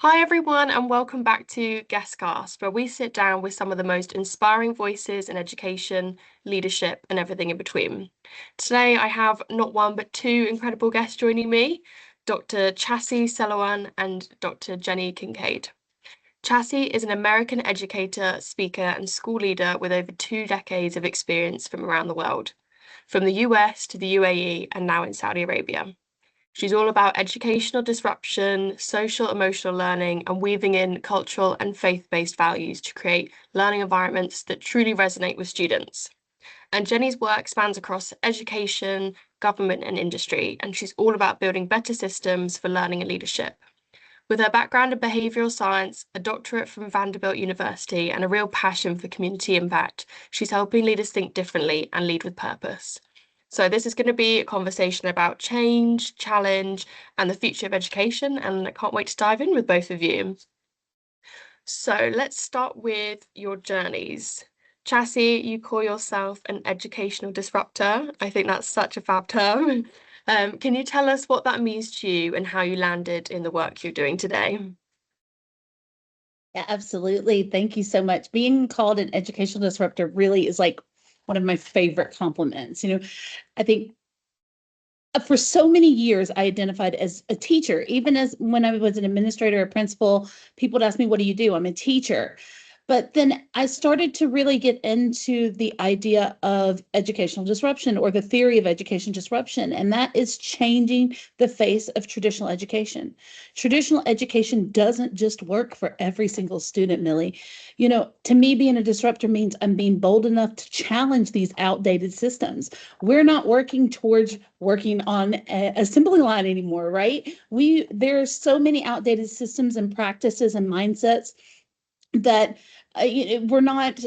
Hi, everyone, and welcome back to GESScast, where we sit down with some of the most inspiring voices in education, leadership, and everything in between. Today, I have not one but two incredible guests joining me, Dr. Chassie Selouane and Dr. Jenni Kincaid. Chassie is an American educator, speaker, and school leader with over 2 decades of experience from around the world, from the US to the UAE and now in Saudi Arabia. She's all about educational disruption, social emotional learning, and weaving in cultural and faith-based values to create learning environments that truly resonate with students. And Jenni's work spans across education, government, and industry, and she's all about building better systems for learning and leadership. With her background in behavioral science, a doctorate from Vanderbilt University, and a real passion for community impact, she's helping leaders think differently and lead with purpose. So this is going to be a conversation about change, challenge, and the future of education, and I can't wait to dive in with both of you. So let's start with your journeys. Chassie, you call yourself an educational disruptor. I think that's such a fab term. Can you tell us what that means to you and how you landed in the work you're doing today? Yeah, absolutely. Thank you so much. Being called an educational disruptor really is like one of my favorite compliments. I think for so many years, I identified as a teacher. Even as when I was an administrator or principal, people would ask me, "What do you do?" I'm a teacher. But then I started to really get into the idea of educational disruption or the theory of education disruption, and that is changing the face of traditional education. Traditional education doesn't just work for every single student, Millie. To me, being a disruptor means I'm being bold enough to challenge these outdated systems. We're not working towards working on a assembly line anymore, right? There's so many outdated systems and practices and mindsets that we're not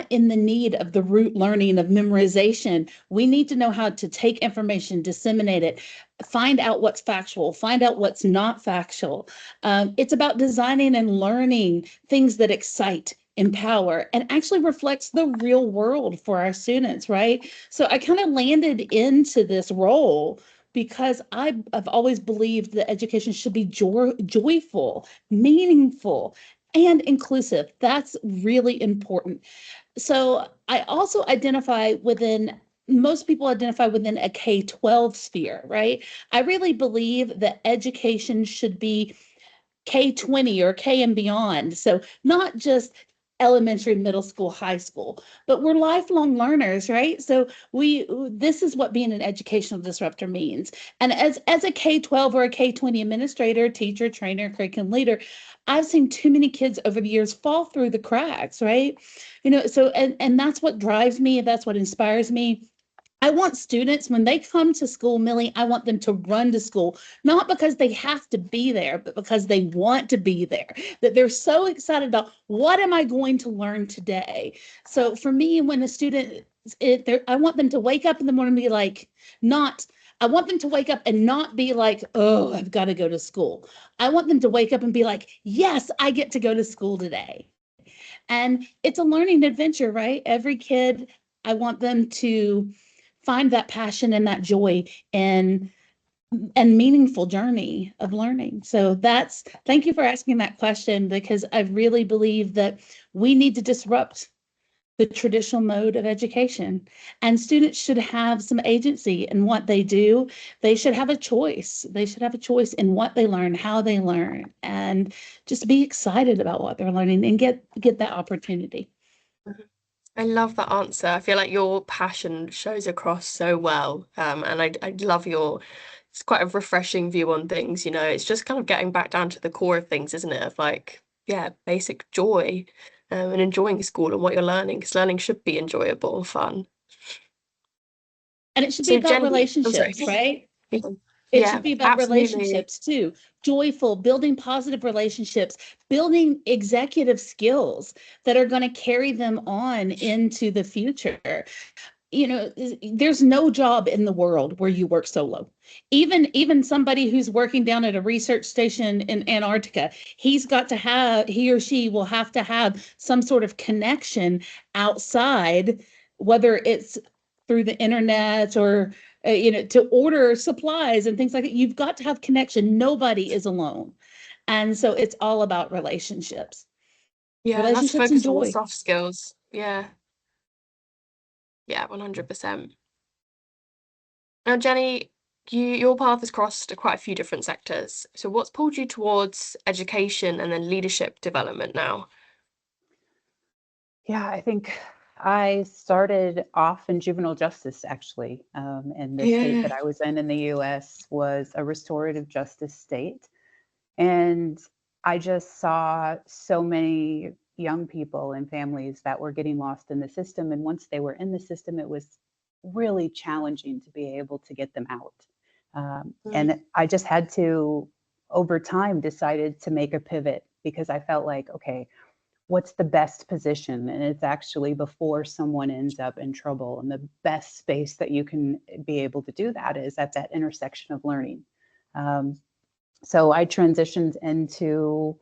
in the need of the root learning of memorization. We need to know how to take information, disseminate it, find out what's factual, find out what's not factual. It's about designing and learning things that excite, empower, and actually reflects the real world for our students, right? So I kind of landed into this role because I've always believed that education should be joyful, meaningful, and inclusive. That's really important. So I also most people identify within a K-12 sphere, right? I really believe that education should be K-20 or K and beyond. So not just elementary, middle school, high school, but we're lifelong learners, right? So this is what being an educational disruptor means. And as a K-12 or a K-20 administrator, teacher, trainer, curriculum leader, I've seen too many kids over the years fall through the cracks, right? So and that's what drives me, that's what inspires me. I want students, when they come to school, Millie, I want them to run to school, not because they have to be there, but because they want to be there, that they're so excited about what am I going to learn today? So for me, when a student, I want them to wake up in the morning and be like, not, I want them to wake up and not be like, oh, I've got to go to school. I want them to wake up and be like, yes, I get to go to school today. And it's a learning adventure, right? Every kid, I want them to find that passion and that joy and meaningful journey of learning. So thank you for asking that question, because I really believe that we need to disrupt the traditional mode of education, and students should have some agency in what they do. They should have a choice. They should have a choice in what they learn, how they learn, and just be excited about what they're learning and get that opportunity. I love that answer. I feel like your passion shows across so well. And I love it's quite a refreshing view on things, it's just kind of getting back down to the core of things, isn't it? Of like, yeah, basic joy, and enjoying school and what you're learning, because learning should be enjoyable and fun. And it should be So about Jenny, I'm sorry. relationships, right? It should Yeah, be about absolutely. relationships too. Joyful, building positive relationships, building executive skills that are going to carry them on into the future. There's no job in the world where you work solo. Even somebody who's working down at a research station in Antarctica, he or she will have to have some sort of connection outside, whether it's through the internet or to order supplies and things like that. You've got to have connection. Nobody is alone. And so it's all about relationships, Yeah, let's relationships and focus on the joy. soft skills. Yeah, yeah, 100%. Now, Jenni, your path has crossed quite a few different sectors. So what's pulled you towards education and then leadership development now? Yeah, I think I started off in juvenile justice, actually. And the state that Yeah. I was in the US was a restorative justice state. And I just saw so many young people and families that were getting lost in the system. And once they were in the system, it was really challenging to be able to get them out. Mm. And I just had to, over time, decided to make a pivot because I felt like, okay, what's the best position? And it's actually before someone ends up in trouble. And the best space that you can be able to do that is at that intersection of learning. Um, so I transitioned into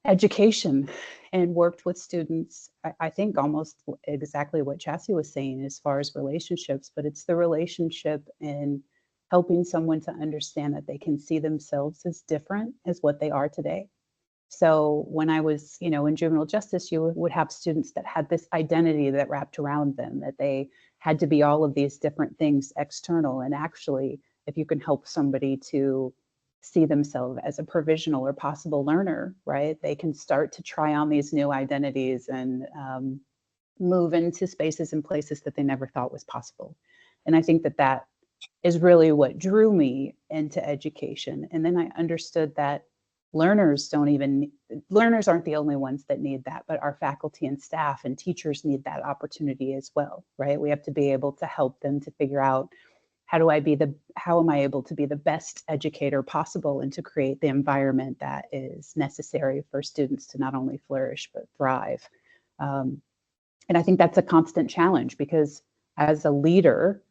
education and worked with students. I think almost exactly what Chassie was saying as far as relationships, but it's the relationship in helping someone to understand that they can see themselves as different as what they are today. So when I was, in juvenile justice, you would have students that had this identity that wrapped around them, that they had to be all of these different things external. And actually, if you can help somebody to see themselves as a provisional or possible learner, right, they can start to try on these new identities and move into spaces and places that they never thought was possible. And I think that that is really what drew me into education. And then I understood that learners don't even learners aren't the only ones that need that, but our faculty and staff and teachers need that opportunity as well, right? We have to be able to help them to figure out how am I able to be the best educator possible and to create the environment that is necessary for students to not only flourish but thrive. Um, and I think that's a constant challenge because as a leader,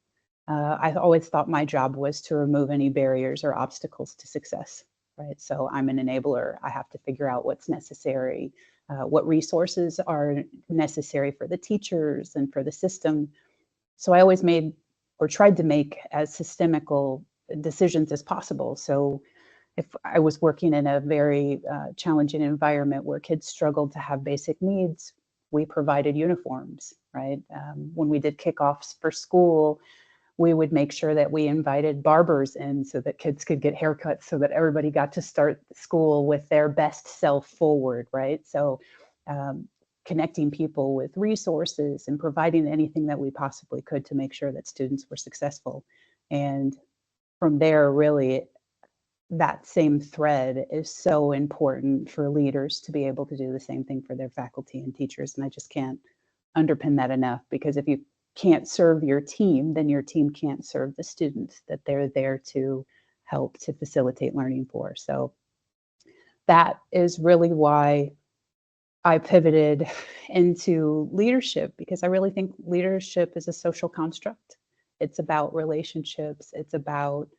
I always thought my job was to remove any barriers or obstacles to success, right? So I'm an enabler. I have to figure out what's necessary, what resources are necessary for the teachers and for the system. So I always made or tried to make as systemical decisions as possible. So if I was working in a very challenging environment where kids struggled to have basic needs, we provided uniforms, right? When we did kickoffs for school, we would make sure that we invited barbers in so that kids could get haircuts so that everybody got to start school with their best self forward, right? So um, connecting people with resources and providing anything that we possibly could to make sure that students were successful. And from there, really, that same thread is so important for leaders to be able to do the same thing for their faculty and teachers. And I just can't underpin that enough because if you can't serve your team, then your team can't serve the students that they're there to help to facilitate learning for. So that is really why I pivoted into leadership because I really think leadership is a social construct. It's about relationships, it's about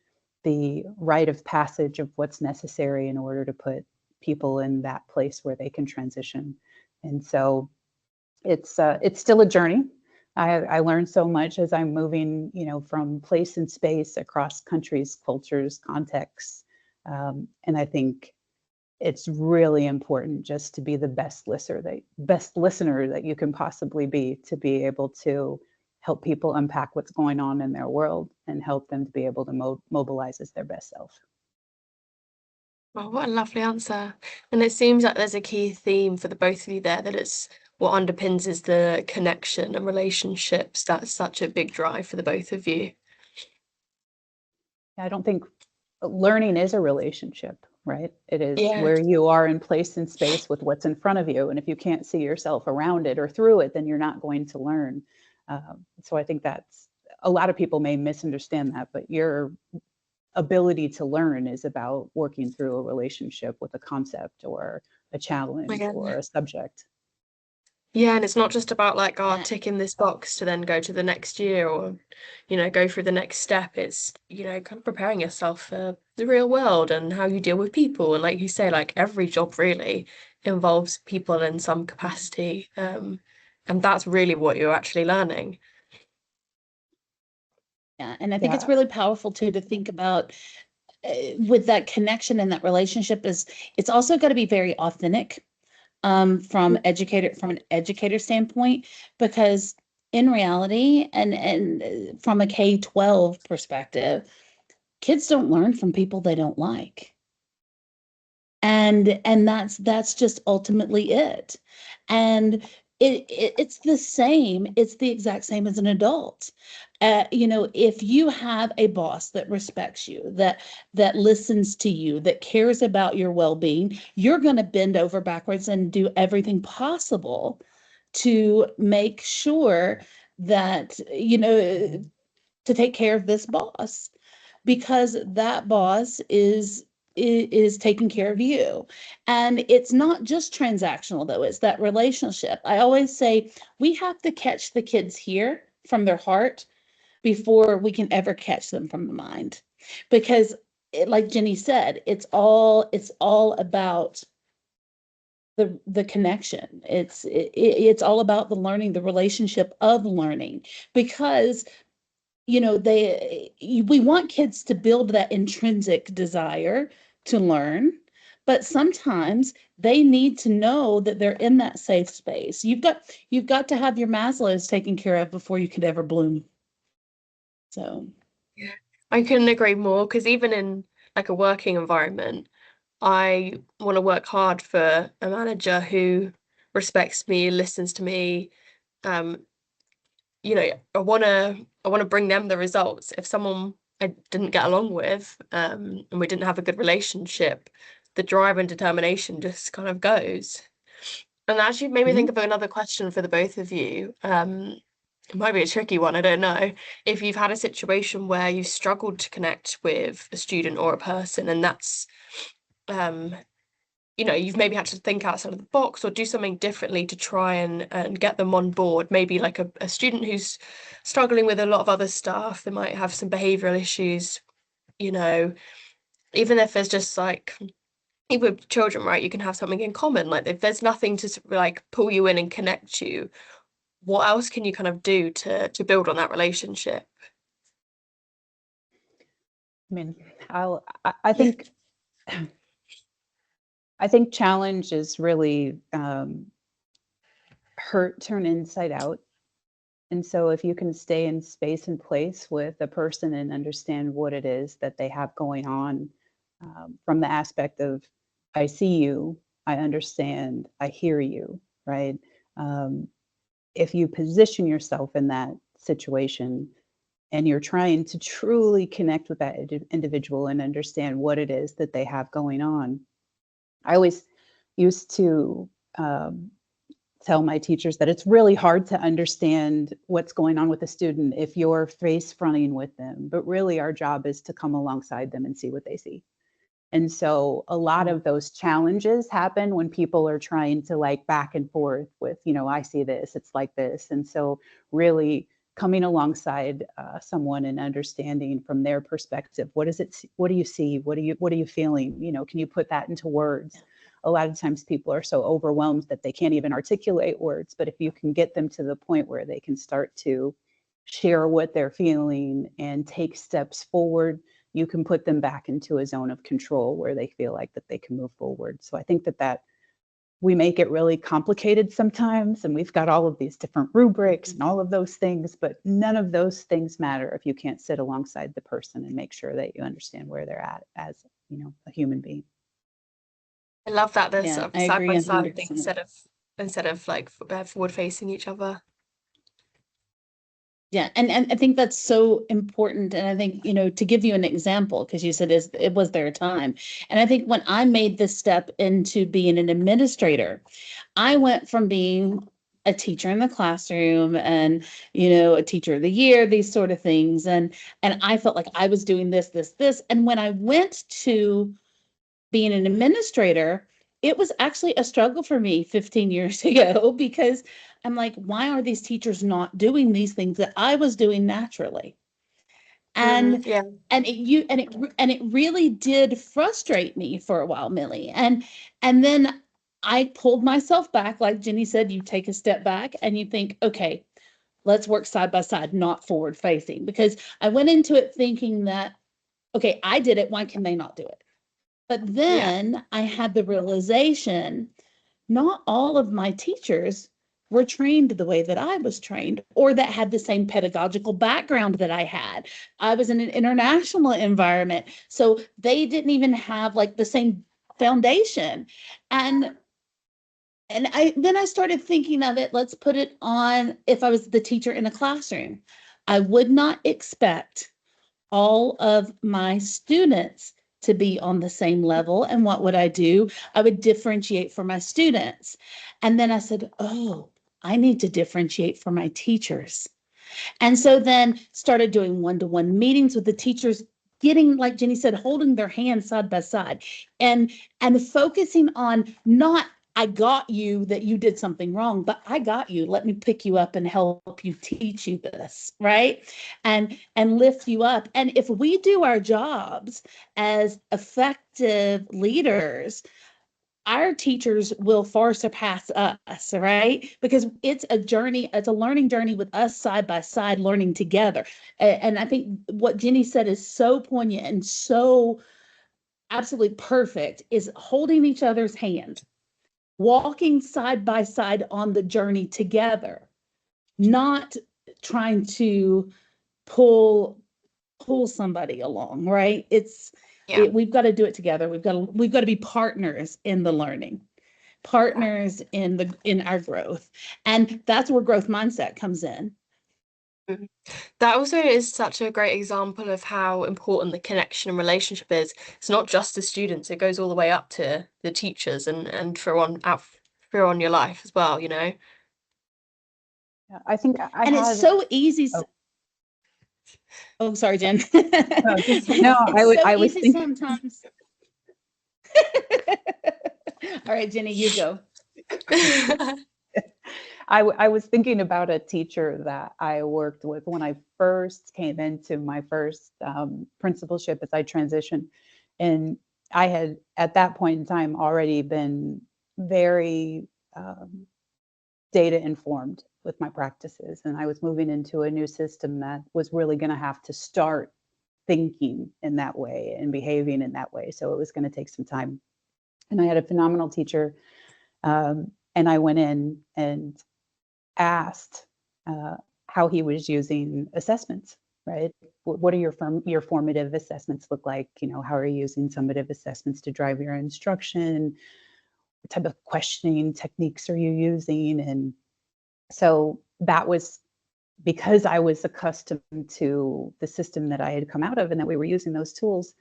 the rite of passage of what's necessary in order to put people in that place where they can transition. And so it's still a journey. I learned so much as I'm moving, from place and space across countries, cultures, contexts, and I think it's really important just to be the best listener that you can possibly be to be able to help people unpack what's going on in their world and help them to be able to mobilize as their best self. Oh, what a lovely answer. And it seems like there's a key theme for the both of you there, that it's what underpins is the connection and relationships. That's such a big drive for the both of you. I don't think learning is a relationship, right? It is Yeah. where you are in place and space with what's in front of you. And if you can't see yourself around it or through it, then you're not going to learn. So I think that's a lot of people may misunderstand that, but your ability to learn is about working through a relationship with a concept or a challenge Again. or a subject. Yeah, and it's not just about like, oh, Yeah. ticking this box to then go to the next year or, go through the next step. It's, kind of preparing yourself for the real world and how you deal with people. And like you say, like every job really involves people in some capacity. And that's really what you're actually learning. Yeah, and I think it's really powerful too to think about with that connection and that relationship is it's also got to be very authentic from an educator standpoint, because in reality and from a K-12 perspective, kids don't learn from people they don't like. And that's just ultimately it. And it's the exact same as an adult. If you have a boss that respects you, that listens to you, that cares about your well-being, you're going to bend over backwards and do everything possible to make sure that, to take care of this boss, because that boss is taking care of you. And it's not just transactional though, it's that relationship. I always say we have to catch the kids here from their heart before we can ever catch them from the mind. Because like Jenni said, it's all about the connection. It's all about the learning, the relationship of learning, because we want kids to build that intrinsic desire to learn, but sometimes they need to know that they're in that safe space. You've got to have your Maslow's taken care of before you could ever bloom. So yeah, I couldn't agree more, because even in like a working environment, I want to work hard for a manager who respects me, listens to me. Um, I want to bring them the results. If someone I didn't get along with, and we didn't have a good relationship, the drive and determination just kind of goes. And that actually made me think of another question for the both of you. It might be a tricky one, I don't know. If you've had a situation where you struggled to connect with a student or a person, and that's um you've maybe had to think outside of the box or do something differently to try and get them on board. Maybe like a student who's struggling with a lot of other stuff, they might have some behavioral issues, you know, even if there's just like, even with children, right, you can have something in common. Like if there's nothing to like pull you in and connect you, what else can you kind of do to build on that relationship? I mean, I think I think challenge is really hurt turned inside out. And so if you can stay in space and place with a person and understand what it is that they have going on, from the aspect of, I see you, I understand, I hear you, right? Um, if you position yourself in that situation and you're trying to truly connect with that individual and understand what it is that they have going on, I always used to tell my teachers that it's really hard to understand what's going on with a student if you're face fronting with them. But really, our job is to come alongside them and see what they see. And so a lot of those challenges happen when people are trying to like back and forth with, I see this, it's like this. And so really coming alongside someone and understanding from their perspective, what is it? What do you see? What are you feeling? Can you put that into words? A lot of times people are so overwhelmed that they can't even articulate words. But if you can get them to the point where they can start to share what they're feeling and take steps forward, you can put them back into a zone of control where they feel like that they can move forward. So I think that we make it really complicated sometimes, and we've got all of these different rubrics and all of those things, but none of those things matter if you can't sit alongside the person and make sure that you understand where they're at as, a human being. I love that there's yeah, sort of I side agree by side thing 100%. instead of like forward facing each other. Yeah, and I think that's so important. And I think, to give you an example, because you said it was their time. And I think when I made this step into being an administrator, I went from being a teacher in the classroom and, a teacher of the year, these sort of things. And I felt like I was doing this, this, this. And when I went to being an administrator, it was actually a struggle for me 15 years ago, because I'm like, why are these teachers not doing these things that I was doing naturally? And Yeah. and it really did frustrate me for a while, Millie. And then I pulled myself back, like Jenni said, you take a step back and you think, okay, Let's work side by side, not forward facing, because I went into it thinking that, okay, I did it. Why can they not do it? But then I had the realization, not all of my teachers were trained the way that I was trained, or that had the same pedagogical background that I had. I was in an international environment, so they didn't even have like the same foundation. And then I started thinking of it, let's put it on if I was the teacher in a classroom. I would not expect all of my students to be on the same level. And what would I do? I would differentiate for my students. And then I said, oh, I need to differentiate for my teachers. And so then started doing one-to-one meetings with the teachers, getting, like Jenni said, holding their hands side by side and focusing on not, I got you that you did something wrong, but I got you. Let me pick you up and help you teach you this, right? And lift you up. And if we do our jobs as effective leaders, our teachers will far surpass us, right? Because it's a journey, it's a learning journey with us side by side, learning together. And I think what Jenni said is so poignant and so absolutely perfect, is holding each other's hand, walking side by side on the journey together, not trying to pull somebody along, right? We've got to do it together. We've got to be partners in the learning, partners in our growth. And that's where growth mindset comes in. That also is such a great example of how important the connection and relationship is. It's not just the students, it goes all the way up to the teachers and through on your life as well, you know? Yeah, I think and it's so easy. Oh, sorry, Jen. I was thinking sometimes. All right, Jenni, you go. I was thinking about a teacher that I worked with when I first came into my first principalship as I transitioned. And I had, at that point in time, already been very data informed with my practices. And I was moving into a new system that was really going to have to start thinking in that way and behaving in that way. So it was going to take some time. And I had a phenomenal teacher. And I went in and asked how he was using assessments, right? What are your formative assessments look like? You know, how are you using summative assessments to drive your instruction? What type of questioning techniques are you using? And so that was because I was accustomed to the system that I had come out of and that we were using those tools.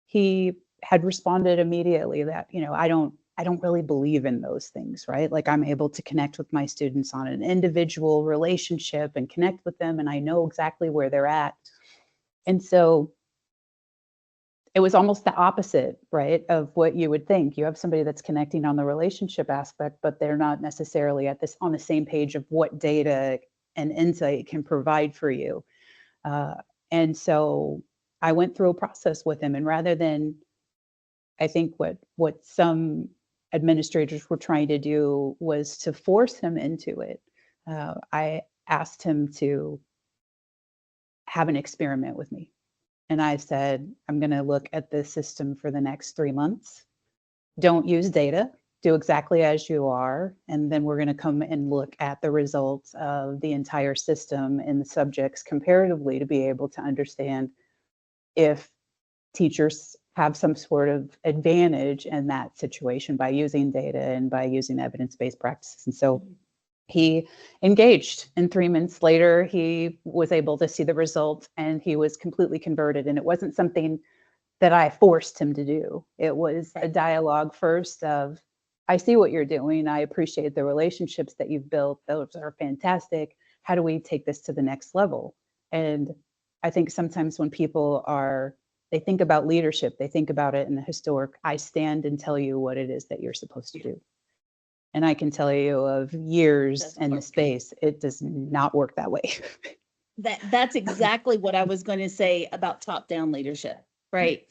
He had responded immediately that, you know, I don't really believe in those things, right? Like, I'm able to connect with my students on an individual relationship and connect with them, and I know exactly where they're at. And so it was almost the opposite, right, of what you would think. You have somebody that's connecting on the relationship aspect, but they're not necessarily on the same page of what data and insight can provide for you. And so I went through a process with him, and rather than, I think what some administrators were trying to do was to force him into it. I asked him to have an experiment with me. And I said, I'm going to look at this system for the next 3 months. Don't use data. Do exactly as you are. And then we're going to come and look at the results of the entire system and the subjects comparatively to be able to understand if teachers have some sort of advantage in that situation by using data and by using evidence-based practices. And so he engaged, and 3 months later, he was able to see the results and he was completely converted. And it wasn't something that I forced him to do. It was a dialogue first of, I see what you're doing. I appreciate the relationships that you've built. Those are fantastic. How do we take this to the next level? And I think sometimes when people they think about leadership, they think about it in the historic, I stand and tell you what it is that you're supposed to do. And I can tell you of years in the space, it does not work that way. That's exactly what I was going to say about top-down leadership, right?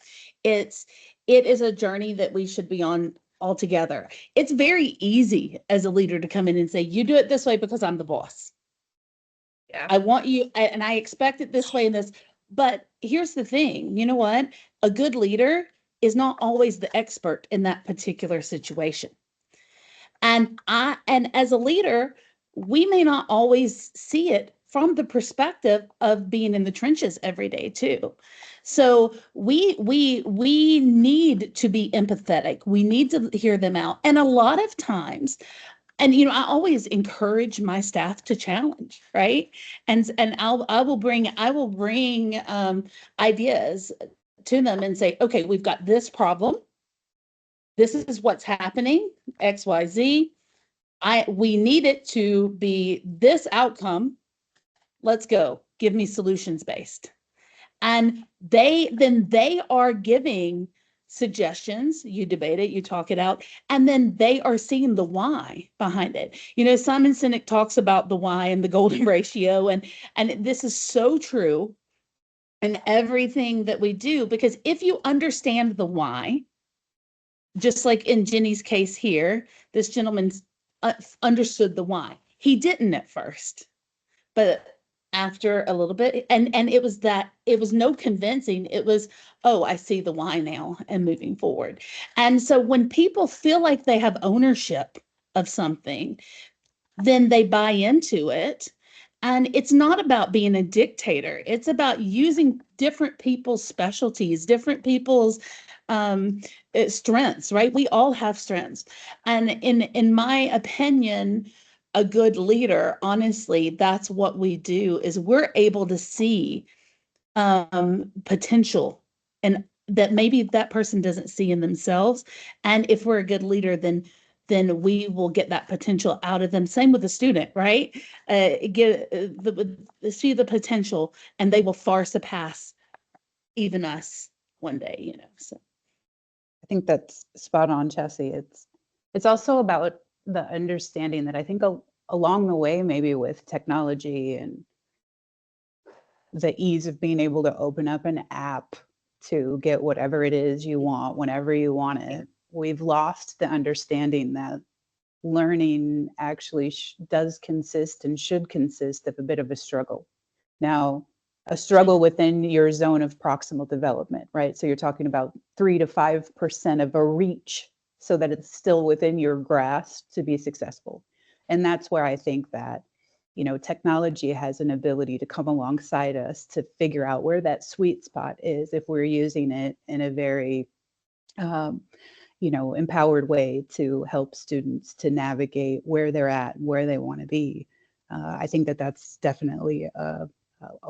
It is a journey that we should be on all together. It's very easy as a leader to come in and say, you do it this way because I'm the boss. Yeah. I want you, and I expect it this way and this. But here's the thing, you know what? A good leader is not always the expert in that particular situation. And as a leader, we may not always see it from the perspective of being in the trenches every day too. So we need to be empathetic. We need to hear them out. And a lot of times, and I always encourage my staff to challenge, right? And I will bring ideas to them and say, okay, we've got this problem. This is what's happening, XYZ. We need it to be this outcome. Let's go. Give me solutions based. And they are giving suggestions. You debate it, you talk it out, and then they are seeing the why behind it. Simon Sinek talks about the why and the golden ratio, and this is so true in everything that we do, because if you understand the why, just like in Jenni's case here, this gentleman understood the why. He didn't at first, but after a little bit, and it was no convincing. It was, oh, I see the why now and moving forward. And so when people feel like they have ownership of something, then they buy into it. And it's not about being a dictator. It's about using different people's specialties, different people's strengths, right? We all have strengths. And in my opinion, a good leader, honestly, that's what we do, is we're able to see potential and that maybe that person doesn't see in themselves. And if we're a good leader, then we will get that potential out of them. Same with the student, right? See the potential, and they will far surpass even us one day. So I think that's spot on, Chassie. It's also about the understanding that I think along the way, maybe with technology and the ease of being able to open up an app to get whatever it is you want whenever you want it, we've lost the understanding that learning actually does consist and should consist of a bit of a struggle. Now, a struggle within your zone of proximal development, right? So you're talking about 3 to 5% of a reach so that it's still within your grasp to be successful. And that's where I think that, technology has an ability to come alongside us to figure out where that sweet spot is if we're using it in a very empowered way to help students to navigate where they're at and where they want to be. I think that that's definitely a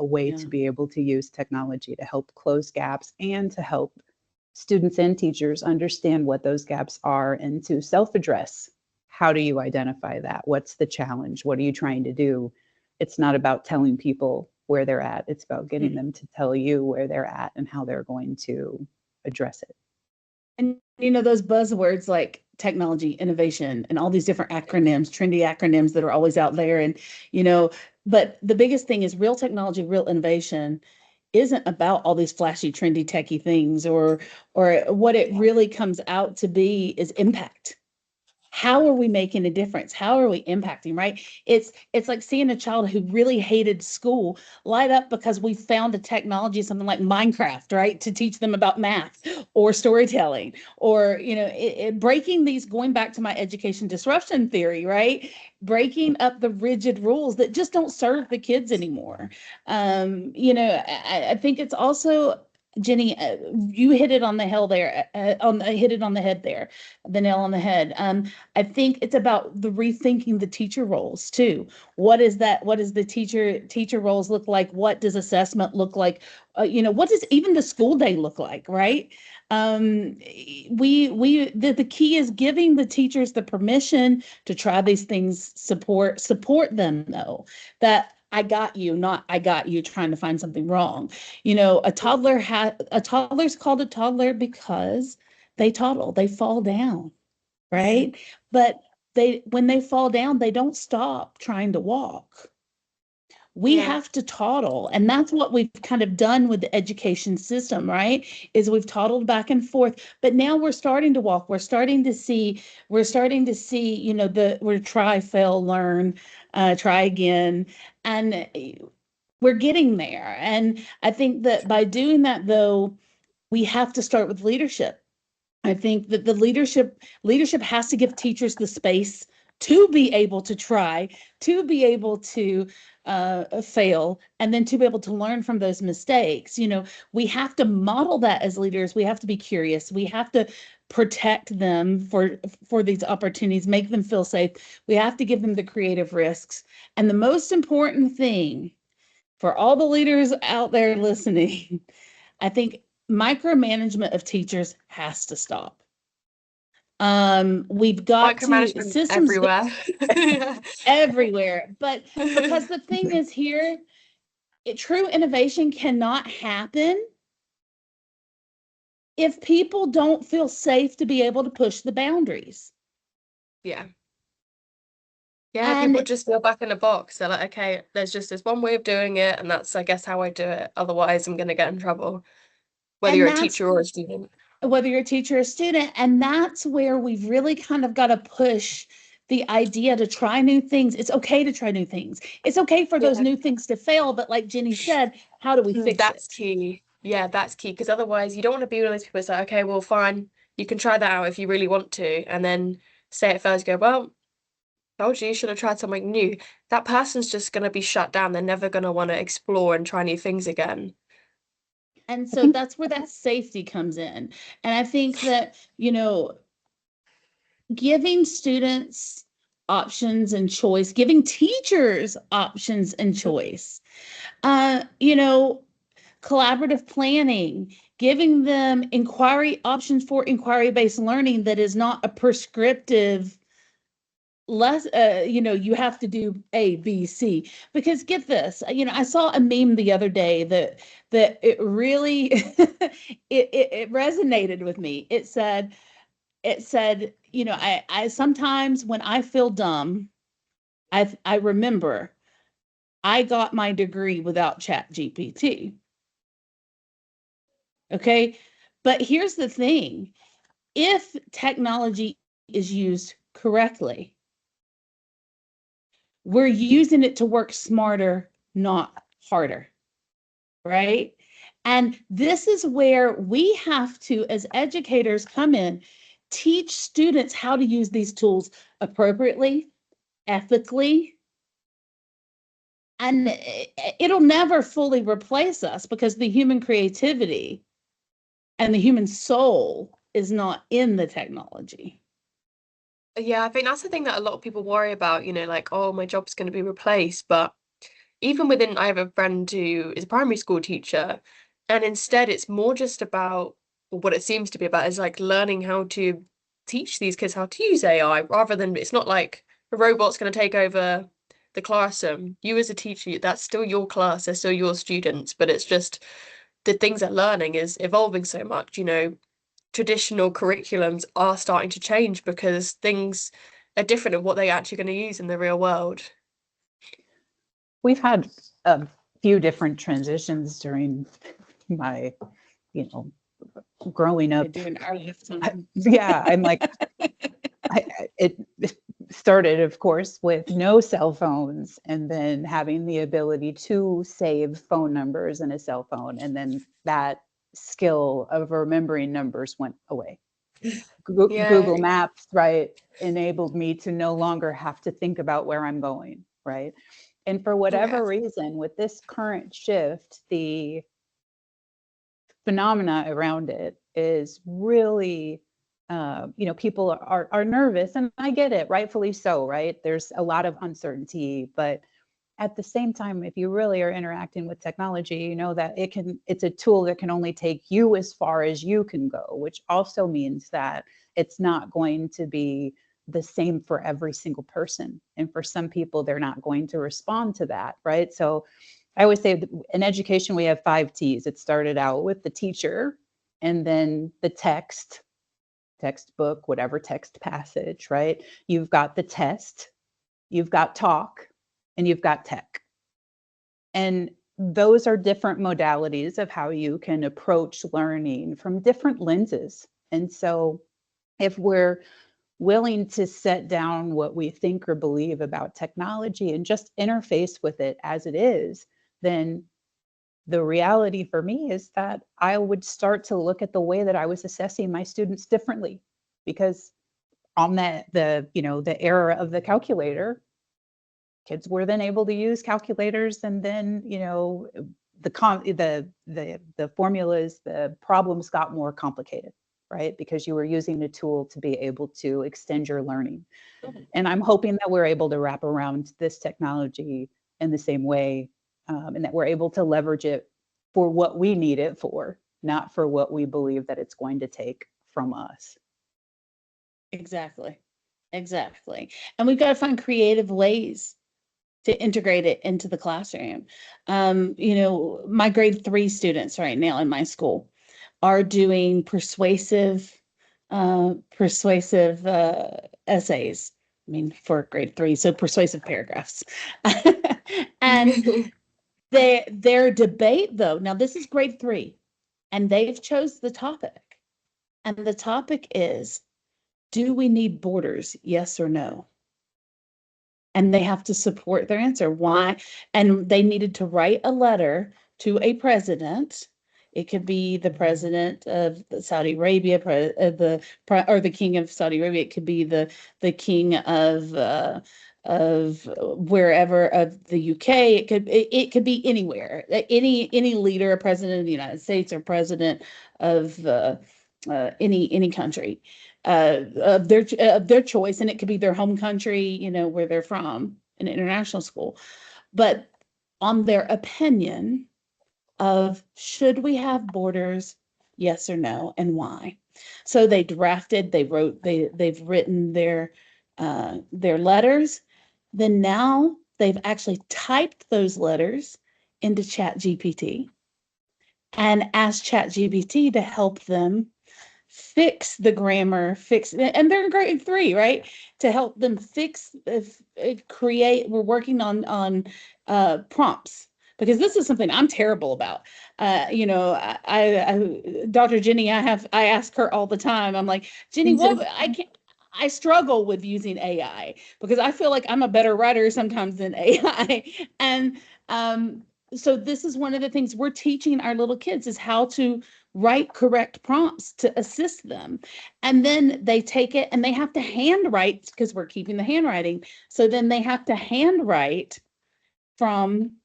way to be able to use technology to help close gaps and to help students and teachers understand what those gaps are and to self-address. How do you identify that? What's the challenge? What are you trying to do? It's not about telling people where they're at. It's about getting them to tell you where they're at and how they're going to address it. And those buzzwords like technology, innovation, and all these different acronyms, trendy acronyms that are always out there. And, but the biggest thing is real technology, real innovation isn't about all these flashy, trendy, techie things, or what it really comes out to be is impact. How are we making a difference? How are we impacting, right? It's like seeing a child who really hated school light up because we found a technology, something like Minecraft, right, to teach them about math or storytelling, or breaking these, going back to my education disruption theory, right, breaking up the rigid rules that just don't serve the kids anymore. I think it's also, Jenni, you hit it on the hell there, hit it on the head there, the nail on the head. I think it's about the rethinking the teacher roles too. What is that? What does the teacher roles look like? What does assessment look like? What does even the school day look like, right? The key is giving the teachers the permission to try these things, support them though, that I got you, not I got you trying to find something wrong. A toddler's called a toddler because they toddle, they fall down, right? But when they fall down, they don't stop trying to walk. We have to toddle. And that's what we've kind of done with the education system, right? Is we've toddled back and forth, but now we're starting to walk. We're starting to see, we're try, fail, learn, try again. And we're getting there. And I think that by doing that, though, we have to start with leadership. I think that the leadership has to give teachers the space to be able to try, to be able to fail, and then to be able to learn from those mistakes. We have to model that as leaders. We have to be curious. We have to protect them for these opportunities, make them feel safe. We have to give them the creative risks. And the most important thing for all the leaders out there listening, I think micromanagement of teachers has to stop. We've got to Micromanagement systems everywhere. everywhere, but because the thing is here, true innovation cannot happen if people don't feel safe to be able to push the boundaries. Yeah. Yeah, people just feel back in a box. They're like, okay, there's just this one way of doing it, and that's, I guess, how I do it. Otherwise, I'm going to get in trouble, whether you're a teacher or a student. Whether you're a teacher or a student. And that's where we've really kind of got to push the idea to try new things. It's okay to try new things. It's okay for those new things to fail. But like Jenni said, how do we fix it? That's key. Yeah, that's key. Because otherwise, you don't want to be one of those people that's like, okay, well, fine, you can try that out if you really want to. And then say it first, go, well, told you should have tried something new. That person's just going to be shut down. They're never going to want to explore and try new things again. And so that's where that safety comes in. And I think that, giving students options and choice, giving teachers options and choice, collaborative planning, giving them options for inquiry-based learning that is not a prescriptive you have to do A, B, C. Because get this, I saw a meme the other day that it really it resonated with me. It said, I sometimes when I feel dumb, I remember I got my degree without ChatGPT. Okay. But here's the thing. If technology is used correctly, we're using it to work smarter, not harder. Right? And this is where we have to, as educators, come in, teach students how to use these tools appropriately, ethically. And it'll never fully replace us because the human creativity and the human soul is not in the technology. Yeah, I think that's the thing that a lot of people worry about, like, oh, my job's going to be replaced. But even within, I have a friend who is a primary school teacher, and instead it's more just about, or what it seems to be about, is like learning how to teach these kids how to use AI, rather than, it's not like a robot's going to take over the classroom. You as a teacher, that's still your class, they're still your students, but it's just the things they're learning is evolving so much. Traditional curriculums are starting to change because things are different of what they're actually going to use in the real world. We've had a few different transitions during my, growing up. During our lifetime. I'm like, it started, of course, with no cell phones, and then having the ability to save phone numbers in a cell phone. And then that skill of remembering numbers went away. Google Maps, right, enabled me to no longer have to think about where I'm going, right? And for whatever reason, with this current shift, the phenomena around it is really, people are nervous, and I get it, rightfully so, right? There's a lot of uncertainty, but at the same time, if you really are interacting with technology, you know that it's a tool that can only take you as far as you can go, which also means that it's not going to be the same for every single person. And for some people, they're not going to respond to that, right? So I always say in education, we have 5 T's. It started out with the teacher, and then the textbook, whatever text passage, right? You've got the test, you've got talk, and you've got tech. And those are different modalities of how you can approach learning from different lenses. And so if we're willing to set down what we think or believe about technology and just interface with it as it is, then the reality for me is that I would start to look at the way that I was assessing my students differently, because on the era of the calculator, kids were then able to use calculators, and then the formulas, the problems got more complicated, right? Because you were using a tool to be able to extend your learning. And I'm hoping that we're able to wrap around this technology in the same way, and that we're able to leverage it for what we need it for, not for what we believe that it's going to take from us. Exactly. Exactly. And we've got to find creative ways to integrate it into the classroom. My grade 3 students right now in my school are doing persuasive essays. I mean, for grade 3, so persuasive paragraphs. And their debate, though, now this is grade 3, and they've chose the topic. And the topic is, do we need borders? Yes or no? And they have to support their answer. Why? And they needed to write a letter to a president. It could be the president of Saudi Arabia, or the king of Saudi Arabia. It could be the king of wherever, of the UK. It could be anywhere. Any leader, a president of the United States, or president of any country of their choice, and it could be their home country, where they're from, an international school, but on their opinion of, should we have borders, yes or no, and why. So they've written their letters. Then now they've actually typed those letters into ChatGPT and asked ChatGPT to help them fix the grammar, and they're in grade 3, right? To help them create. We're working on prompts, because this is something I'm terrible about. Dr. Jenni, I ask her all the time. I'm like, Jenni, I struggle with using AI, because I feel like I'm a better writer sometimes than AI. And so this is one of the things we're teaching our little kids, is how to write correct prompts to assist them. And then they take it and they have to handwrite, because we're keeping the handwriting. So then they have to handwrite from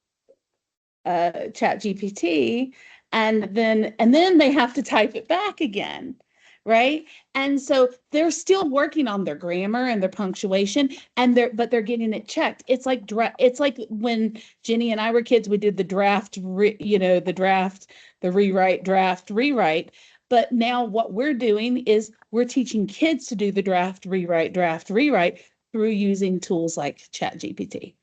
ChatGPT, and then they have to type it back again. Right. And so they're still working on their grammar and their punctuation, but they're getting it checked. It's like when Jenni and I were kids, we did the rewrite, draft, rewrite. But now what we're doing is we're teaching kids to do the draft, rewrite through using tools like ChatGPT.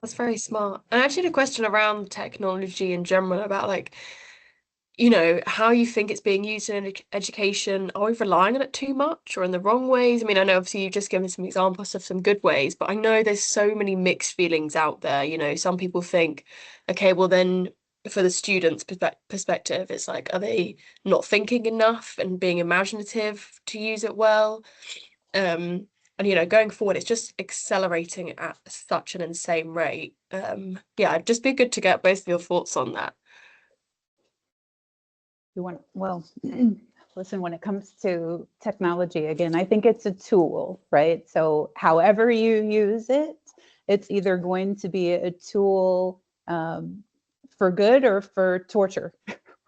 That's very smart. And actually, a question around technology in general, about how you think it's being used in education. Are we relying on it too much, or in the wrong ways? I mean, I know obviously you've just given some examples of some good ways, but I know there's so many mixed feelings out there. Some people think, okay, well then for the students' perspective, it's like, are they not thinking enough and being imaginative to use it well? And going forward, it's just accelerating at such an insane rate. Yeah, it'd just be good to get both of your thoughts on that. Listen, when it comes to technology, again, I think it's a tool, right? So however you use it, it's either going to be a tool for good or for torture,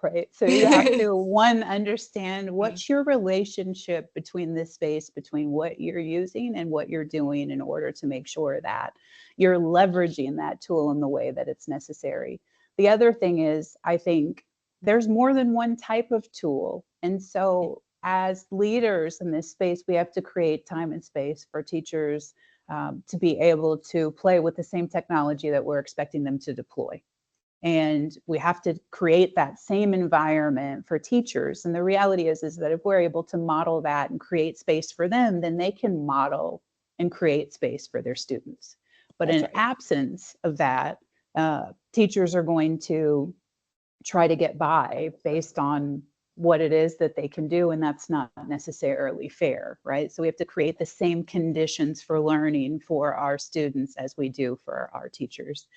right? So you have to, understand what's your relationship between this space, between what you're using and what you're doing, in order to make sure that you're leveraging that tool in the way that it's necessary. The other thing is, I think there's more than one type of tool. And so as leaders in this space, we have to create time and space for teachers to be able to play with the same technology that we're expecting them to deploy. And we have to create that same environment for teachers. And the reality is that if we're able to model that and create space for them, then they can model and create space for their students. But in absence of that, Teachers are going to try to get by based on what it is that they can do, and that's not necessarily fair, right? So we have to create the same conditions for learning for our students as we do for our teachers.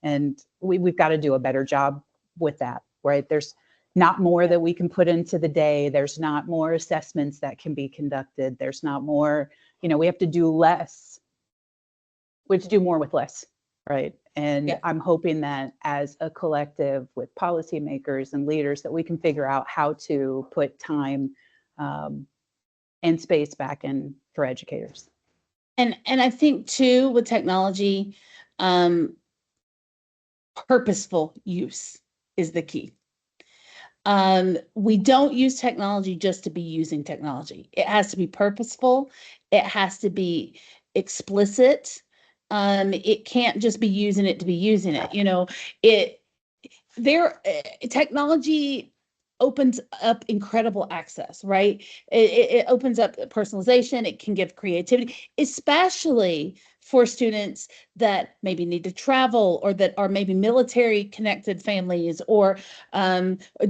And we've got to do a better job with that, right? There's not more that we can put into the day. There's not more assessments that can be conducted. There's not more, we have to do less. We have to do more with less, right? And Yeah. I'm hoping that as a collective with policymakers and leaders that we can figure out how to put time and space back in for educators. And I think too, with technology, purposeful use is the key. We don't use technology just to be using technology. It has to be purposeful. It has to be explicit. It can't just be using it to be using it. Technology opens up incredible access, right? It opens up personalization. It can give creativity, especially for students that maybe need to travel, or that are maybe military connected families, or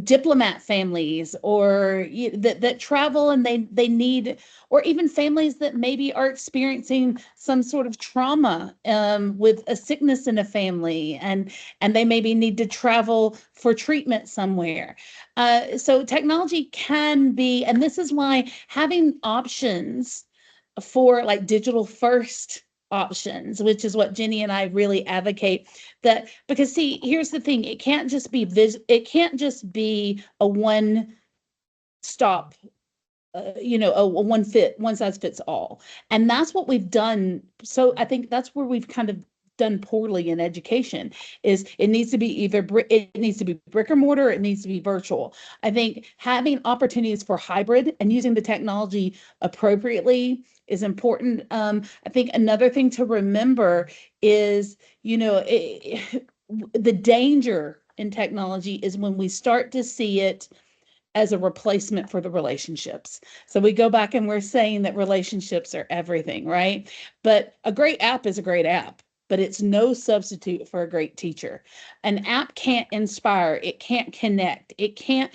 diplomat families, or that travel and they need, or even families that maybe are experiencing some sort of trauma with a sickness in a family, and they maybe need to travel for treatment somewhere. So technology can be, and this is why having options for like digital first options, which is what Jenni and I really advocate, that, because see, here's the thing, it can't just be a one stop, a one size fits all. And that's what we've done. So I think that's where we've kind of done poorly in education, is it needs to be it needs to be brick or mortar, it needs to be virtual. I think having opportunities for hybrid and using the technology appropriately is important. I think another thing to remember is, the danger in technology is when we start to see it as a replacement for the relationships. So we go back and we're saying that relationships are everything, right? But a great app is a great app, but it's no substitute for a great teacher. An app can't inspire, it can't connect, it can't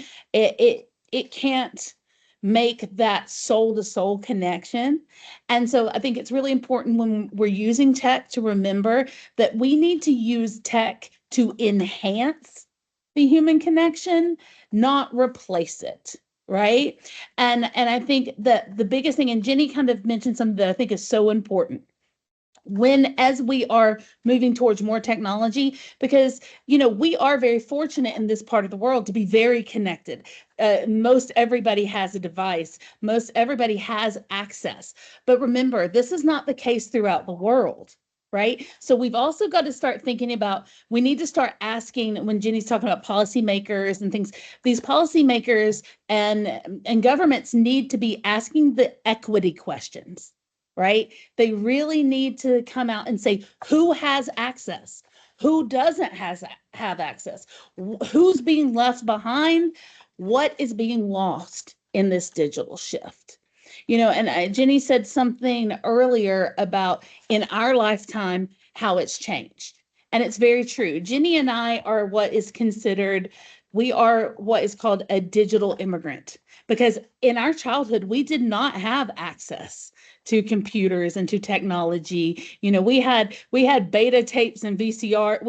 make that soul to soul connection. And so I think it's really important when we're using tech to remember that we need to use tech to enhance the human connection, not replace it, right? And I think that the biggest thing, and Jenni kind of mentioned something that I think is so important, as we are moving towards more technology, because we are very fortunate in this part of the world to be very connected. Most everybody has a device, most everybody has access, but remember, this is not the case throughout the world, right? So we've also got to start thinking about, we need to start asking, when Jenni's talking about policymakers and things, these policymakers and governments need to be asking the equity questions, right? They really need to come out and say, who has access? Who doesn't have access? Who's being left behind? What is being lost in this digital shift? And Jenni said something earlier about in our lifetime, how it's changed. And it's very true. Jenni and I are we are what is called a digital immigrant, because in our childhood, we did not have access to computers and to technology. We had beta tapes and VCR.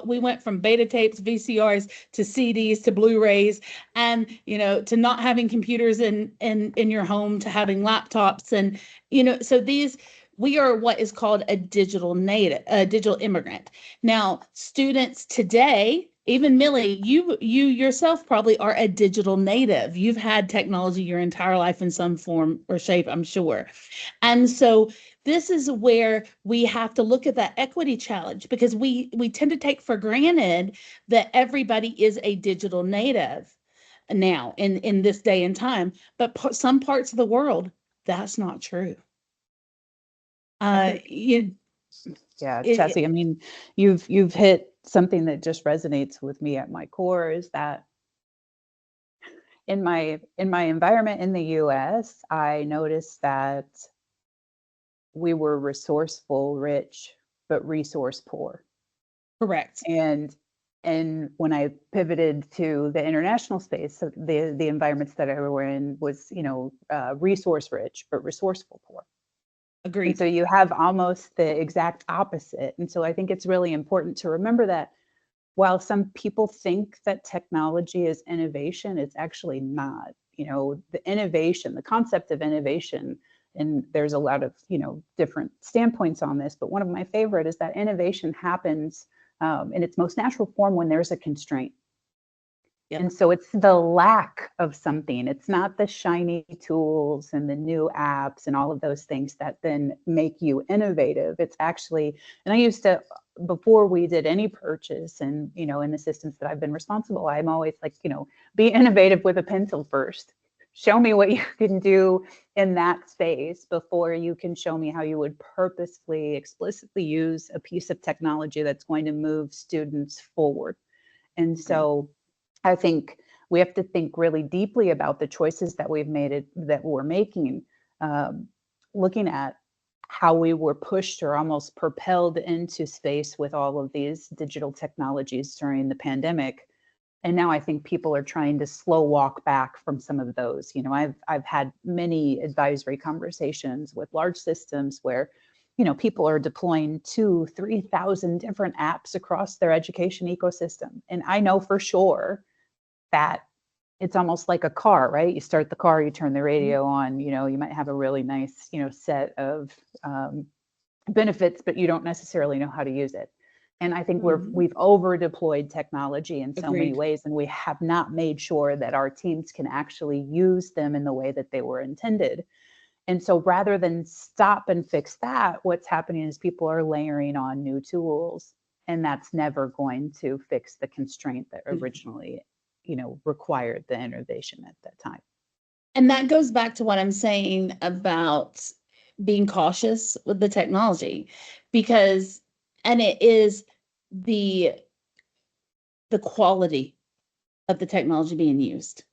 We went from beta tapes, VCRs, to CDs, to Blu-rays, and to not having computers in your home, to having laptops. And so we are what is called a digital native, a digital immigrant. Now, students today, even Millie, you yourself probably are a digital native. You've had technology your entire life in some form or shape, I'm sure. And so this is where we have to look at that equity challenge, because we tend to take for granted that everybody is a digital native now in this day and time. But some parts of the world, that's not true. Chassie, I mean, you've hit something that just resonates with me at my core, is that in my environment in the US, I noticed that we were resourceful, rich, but resource poor. Correct. And when I pivoted to the international space, so the environments that I were in was, resource rich, but resourceful poor. And Agreed. so you have almost the exact opposite. And so I think it's really important to remember that while some people think that technology is innovation, it's actually not. The innovation, the concept of innovation, and there's a lot of, different standpoints on this, but one of my favorite is that innovation happens in its most natural form when there's a constraint. Yep. And so it's the lack of something. It's not the shiny tools and the new apps and all of those things that then make you innovative. It's actually, and I used to, before we did any purchase and, in the systems that I've been responsible, I'm always like, be innovative with a pencil first. Show me what you can do in that space before you can show me how you would purposefully, explicitly use a piece of technology that's going to move students forward. And so I think we have to think really deeply about the choices that we've made, that we're making, looking at how we were pushed or almost propelled into space with all of these digital technologies during the pandemic. And now I think people are trying to slow walk back from some of those. I've had many advisory conversations with large systems where, people are deploying 2,000-3,000 different apps across their education ecosystem. And I know for sure that it's almost like a car, right? You start the car, you turn the radio on, you might have a really nice, set of benefits, but you don't necessarily know how to use it. And I think we've over deployed technology in so many ways, and we have not made sure that our teams can actually use them in the way that they were intended. And so rather than stop and fix that, what's happening is people are layering on new tools, and that's never going to fix the constraint that originally, required the innovation at that time. And that goes back to what I'm saying about being cautious with the technology, because, and it is the quality of the technology being used.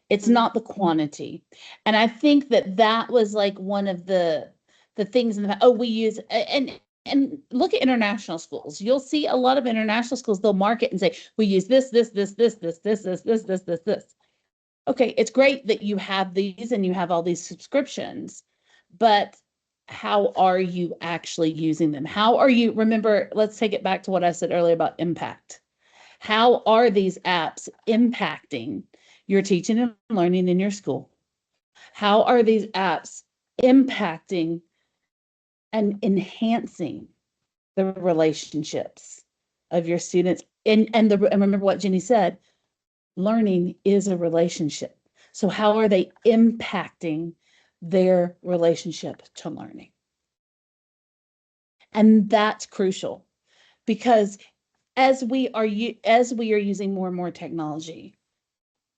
It's not the quantity. And I think that was like one of the things in the, we use, and look at international schools. You'll see a lot of international schools, they'll market and say, we use this. Okay, it's great that you have these and you have all these subscriptions, but how are you actually using them? How are you, remember, let's take it back to what I said earlier about impact. How are these apps impacting your teaching and learning in your school? How are these apps impacting and enhancing the relationships of your students? And remember what Jenni said, learning is a relationship. So how are they impacting their relationship to learning? And that's crucial, because as we are using more and more technology,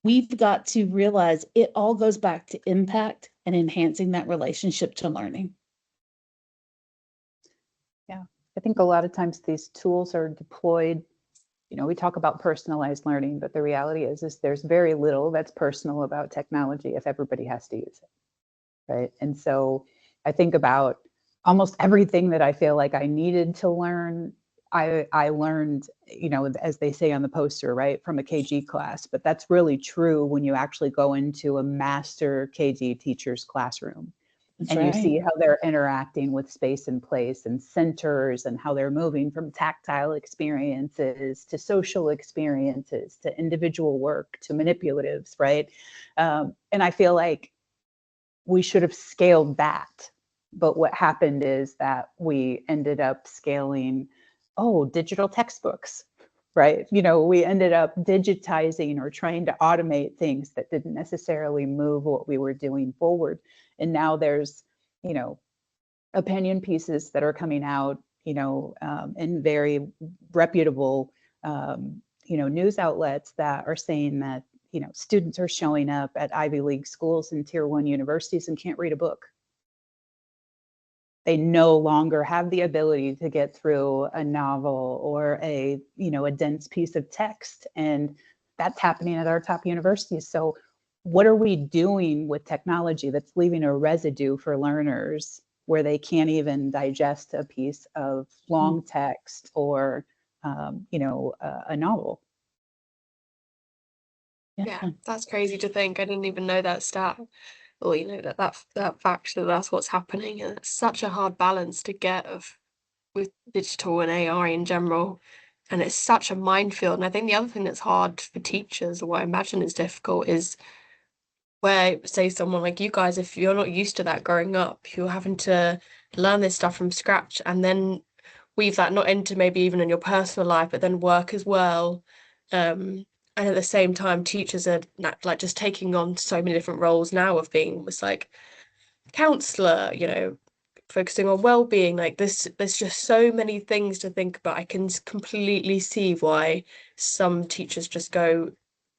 we've got to realize it all goes back to impact and enhancing that relationship to learning. Yeah, I think a lot of times these tools are deployed. We talk about personalized learning, but the reality is there's very little that's personal about technology if everybody has to use it, right? And so I think about almost everything that I feel like I needed to learn. I learned, as they say on the poster, right, from a KG class, but that's really true when you actually go into a master KG teacher's classroom. That's and right. You see how they're interacting with space and place and centers, and how they're moving from tactile experiences to social experiences to individual work to manipulatives, right? And I feel like we should have scaled that. But what happened is that we ended up scaling, digital textbooks, right? We ended up digitizing or trying to automate things that didn't necessarily move what we were doing forward. And now there's, opinion pieces that are coming out, in very reputable, news outlets that are saying that, students are showing up at Ivy League schools and Tier 1 universities and can't read a book. They no longer have the ability to get through a novel or a dense piece of text. And that's happening at our top universities. So what are we doing with technology that's leaving a residue for learners where they can't even digest a piece of long text or a novel. Yeah, that's crazy to think. I didn't even know that stat, or that fact that that's what's happening, and it's such a hard balance to get of with digital and AI in general, and it's such a minefield. And I think the other thing that's hard for teachers, or what I imagine is difficult, is where, say, someone like you guys, if you're not used to that growing up, you're having to learn this stuff from scratch and then weave that not into maybe even in your personal life, but then work as well. And at the same time, teachers are like just taking on so many different roles now of being almost like counselor, focusing on well-being. Like this, there's just so many things to think about. I can completely see why some teachers just go,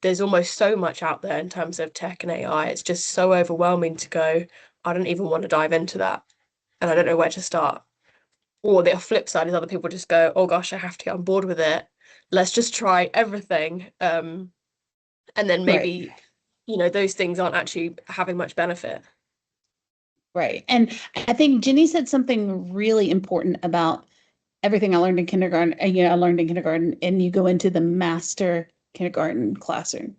there's almost so much out there in terms of tech and AI. It's just so overwhelming to go, I don't even want to dive into that. And I don't know where to start. Or the flip side is other people just go, oh gosh, I have to get on board with it. Let's just try everything. And then Right. maybe, those things aren't actually having much benefit. Right. And I think Jenni said something really important about everything I learned in kindergarten. I learned in kindergarten, and you go into the master kindergarten classroom.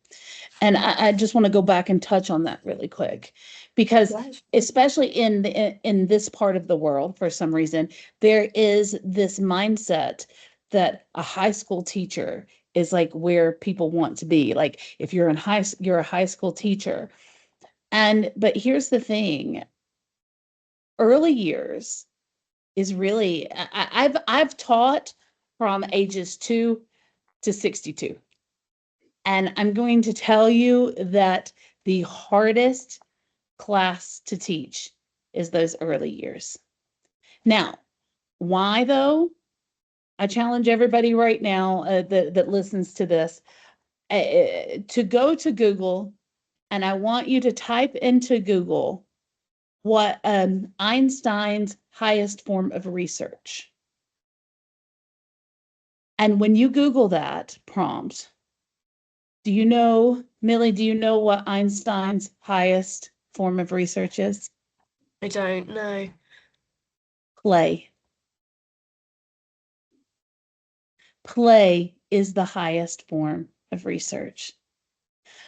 And I just want to go back and touch on that really quick, because especially in this part of the world, for some reason, there is this mindset that a high school teacher is like where people want to be. Like if you're you're a high school teacher. But here's the thing, early years is really, I've taught from ages 2 to 62. And I'm going to tell you that the hardest class to teach is those early years. Now, why though? I challenge everybody right now that listens to this to go to Google, and I want you to type into Google what Einstein's highest form of research. And when you Google that prompt, Millie, do you know what Einstein's highest form of research is? I don't know. Play. Play is the highest form of research.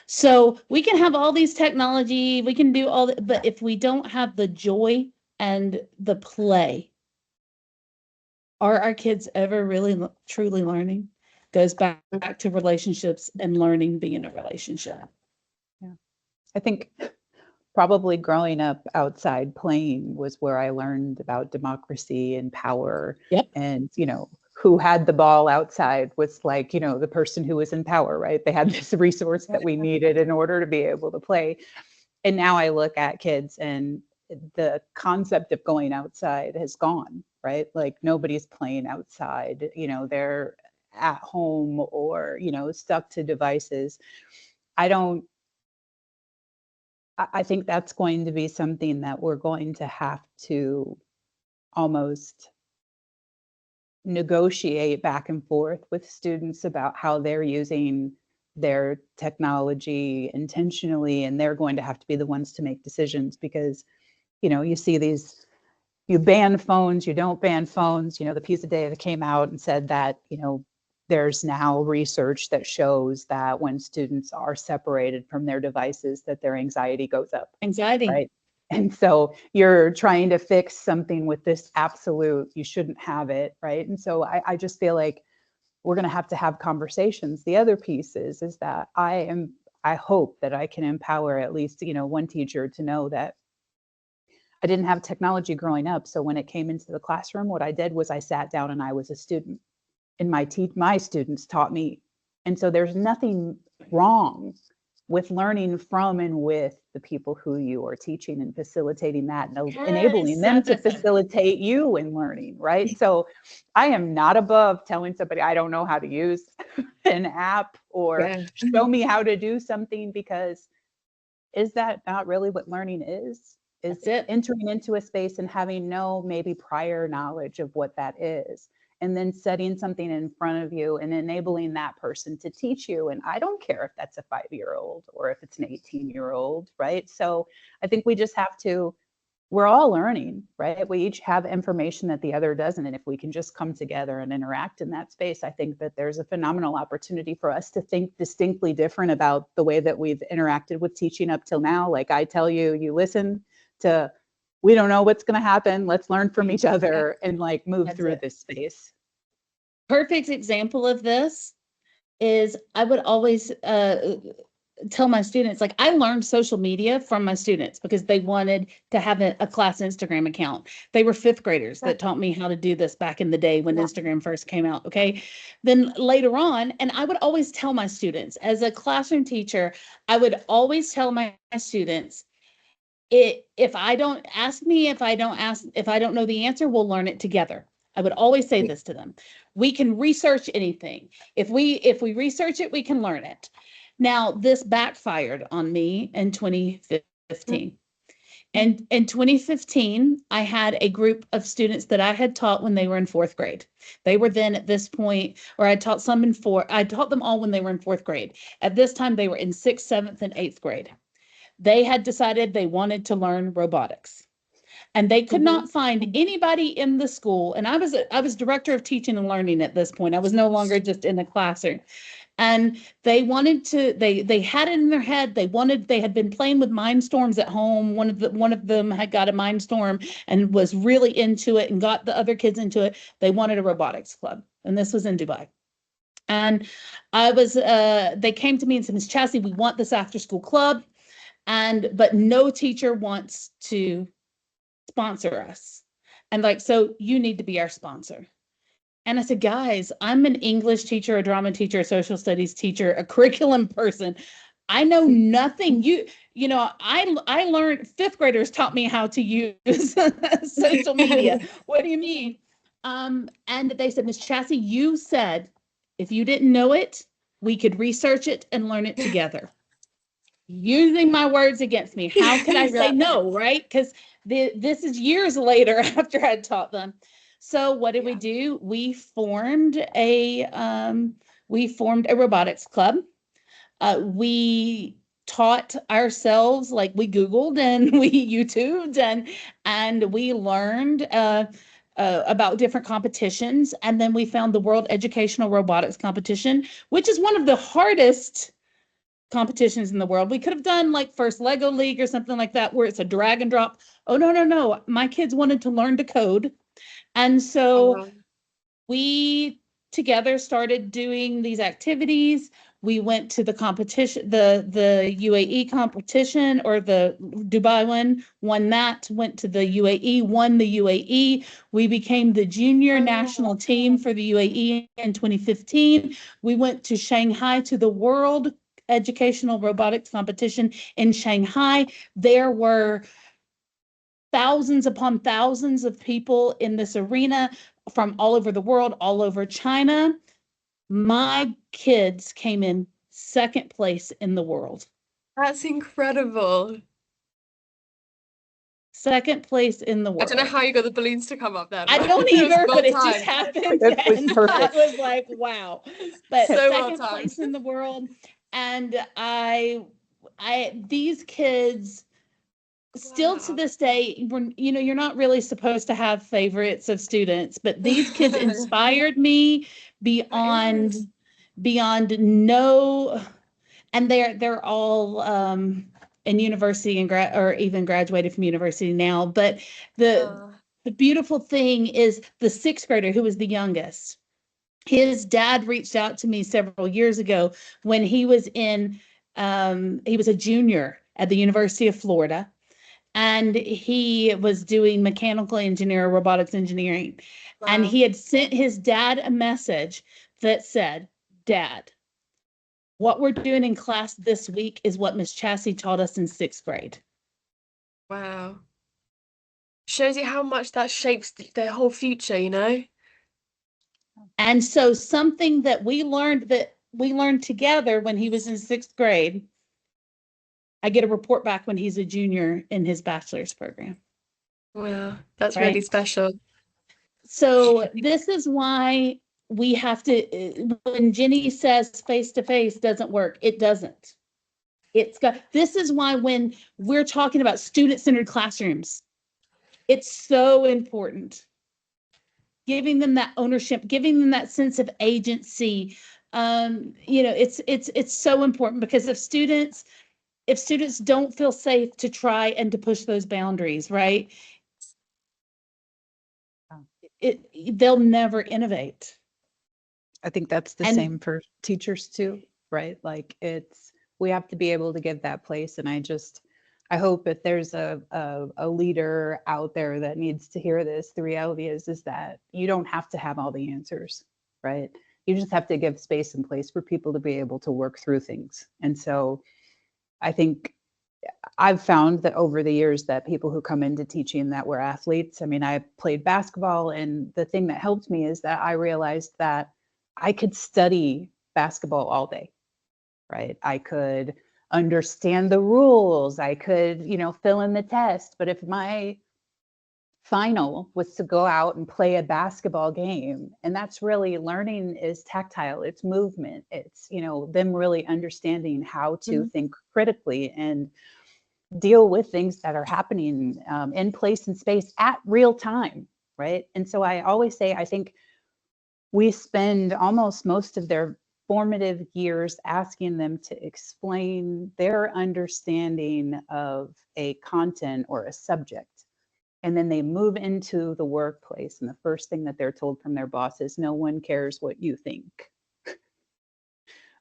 So we can have all these technology, we can do all that, but if we don't have the joy and the play, are our kids ever really truly learning? Goes back to relationships and learning being a relationship. Yeah. I think probably growing up outside playing was where I learned about democracy and power. Yep. And, who had the ball outside was like, the person who was in power, right? They had this resource that we needed in order to be able to play. And now I look at kids and the concept of going outside has gone, right? Like nobody's playing outside, they're at home or, stuck to devices. I think that's going to be something that we're going to have to almost negotiate back and forth with students about how they're using their technology intentionally, and they're going to have to be the ones to make decisions because, you see these, you ban phones, you don't ban phones, the piece of data came out and said that, there's now research that shows that when students are separated from their devices, that their anxiety goes up. Anxiety. Right. And so you're trying to fix something with this absolute, you shouldn't have it. Right. And so I just feel like we're going to have conversations. The other piece is that I hope that I can empower at least, one teacher to know that I didn't have technology growing up. So when it came into the classroom, what I did was I sat down and I was a student. And my students taught me. And so there's nothing wrong with learning from and with the people who you are teaching and facilitating that and enabling them to facilitate you in learning, right? So I am not above telling somebody I don't know how to use an app or show me how to do something, because is that not really what learning is? Is it entering into a space and having no maybe prior knowledge of what that is, and then setting something in front of you and enabling that person to teach you. And I don't care if that's a 5-year-old or if it's an 18-year-old, right? So I think we just have to we're all learning, right? We each have information that the other doesn't. And if we can just come together and interact in that space, I think that there's a phenomenal opportunity for us to think distinctly different about the way that we've interacted with teaching up till now. Like I tell you, you listen, to, we don't know what's going to happen. Let's learn from each other and like move through this space. Perfect example of this is I would always tell my students, like, I learned social media from my students because they wanted to have a class Instagram account. They were fifth graders that taught me how to do this back in the day when Instagram first came out. Okay. Then later on, and I would always tell my students as a classroom teacher, I would always tell my students, if I don't know the answer, we'll learn it together. I would always say this to them. We can research anything. If we research it, we can learn it. Now, this backfired on me in 2015. And in 2015, I had a group of students that I had taught when they were in fourth grade. They were then at this point, or I taught them all when they were in fourth grade. At this time, they were in sixth, seventh, and eighth grade. They had decided they wanted to learn robotics. And they could not find anybody in the school. And I was director of teaching and learning at this point. I was no longer just in the classroom. And they wanted to, they had it in their head. They had been playing with Mindstorms at home. One of them had got a Mindstorm and was really into it and got the other kids into it. They wanted a robotics club. And this was in Dubai. And they came to me and said, Miss Chassie, we want this after school club. But no teacher wants to sponsor us. And like, so you need to be our sponsor. And I said, guys, I'm an English teacher, a drama teacher, a social studies teacher, a curriculum person. I know nothing. I learned, fifth graders taught me how to use social media. What do you mean? And they said, Miss Chassie, you said if you didn't know it, we could research it and learn it together. Using my words against me. How can I say no, right? Because this is years later after I'd taught them. So what did we do? We formed a robotics club. We taught ourselves, like we Googled and we YouTubed and we learned about different competitions. And then we found the World Educational Robotics Competition, which is one of the hardest competitions in the world. We could have done like First Lego League or something like that, where it's a drag and drop. Oh, no. My kids wanted to learn to code. And so we together started doing these activities. We went to the competition, the UAE competition, or the Dubai one, won that, went to the UAE, won the UAE. We became the junior national team for the UAE in 2015. We went to Shanghai to the World Educational Robotics Competition in Shanghai. There were thousands upon thousands of people in this arena from all over the world, all over China. My kids came in second place in the world. That's incredible. Second place in the world. I don't know how you got the balloons to come up there. I don't either, but it just happened. It was perfect. I was like, wow. But So second place in the world. And these kids, still to this day, you're not really supposed to have favorites of students, but these kids inspired me beyond no, and they're all in university or even graduated from university now. But the beautiful thing is the sixth grader, who was the youngest, his dad reached out to me several years ago when he was a junior at the University of Florida. And he was doing mechanical engineering, robotics engineering. Wow. And he had sent his dad a message that said, Dad, what we're doing in class this week is what Miss Chassie taught us in sixth grade. Wow. Shows you how much that shapes their whole future, you know? And so something that we learned together when he was in sixth grade, I get a report back when he's a junior in his bachelor's program. Wow, that's really special. So this is why we have to, when Jenni says face-to-face doesn't work, it doesn't. This is why when we're talking about student-centered classrooms, It's so important. Giving them that ownership, giving them that sense of agency. It's so important, because if students don't feel safe to try and to push those boundaries, right, they'll never innovate. I think that's the same for teachers too, right? Like we have to be able to give that place. And I hope if there's a leader out there that needs to hear this, the reality is that you don't have to have all the answers, right? You just have to give space and place for people to be able to work through things. And so I think I've found that over the years that people who come into teaching that were athletes, I mean, I played basketball, and the thing that helped me is that I realized that I could study basketball all day, right? I could understand the rules. I could, fill in the test. But if my final was to go out and play a basketball game, and that's really, learning is tactile, it's movement, it's, them really understanding how to think critically and deal with things that are happening in place and space at real time, right? And so I always say, I think we spend almost most of their formative years asking them to explain their understanding of a content or a subject. And then they move into the workplace, and the first thing that they're told from their boss is, no one cares what you think.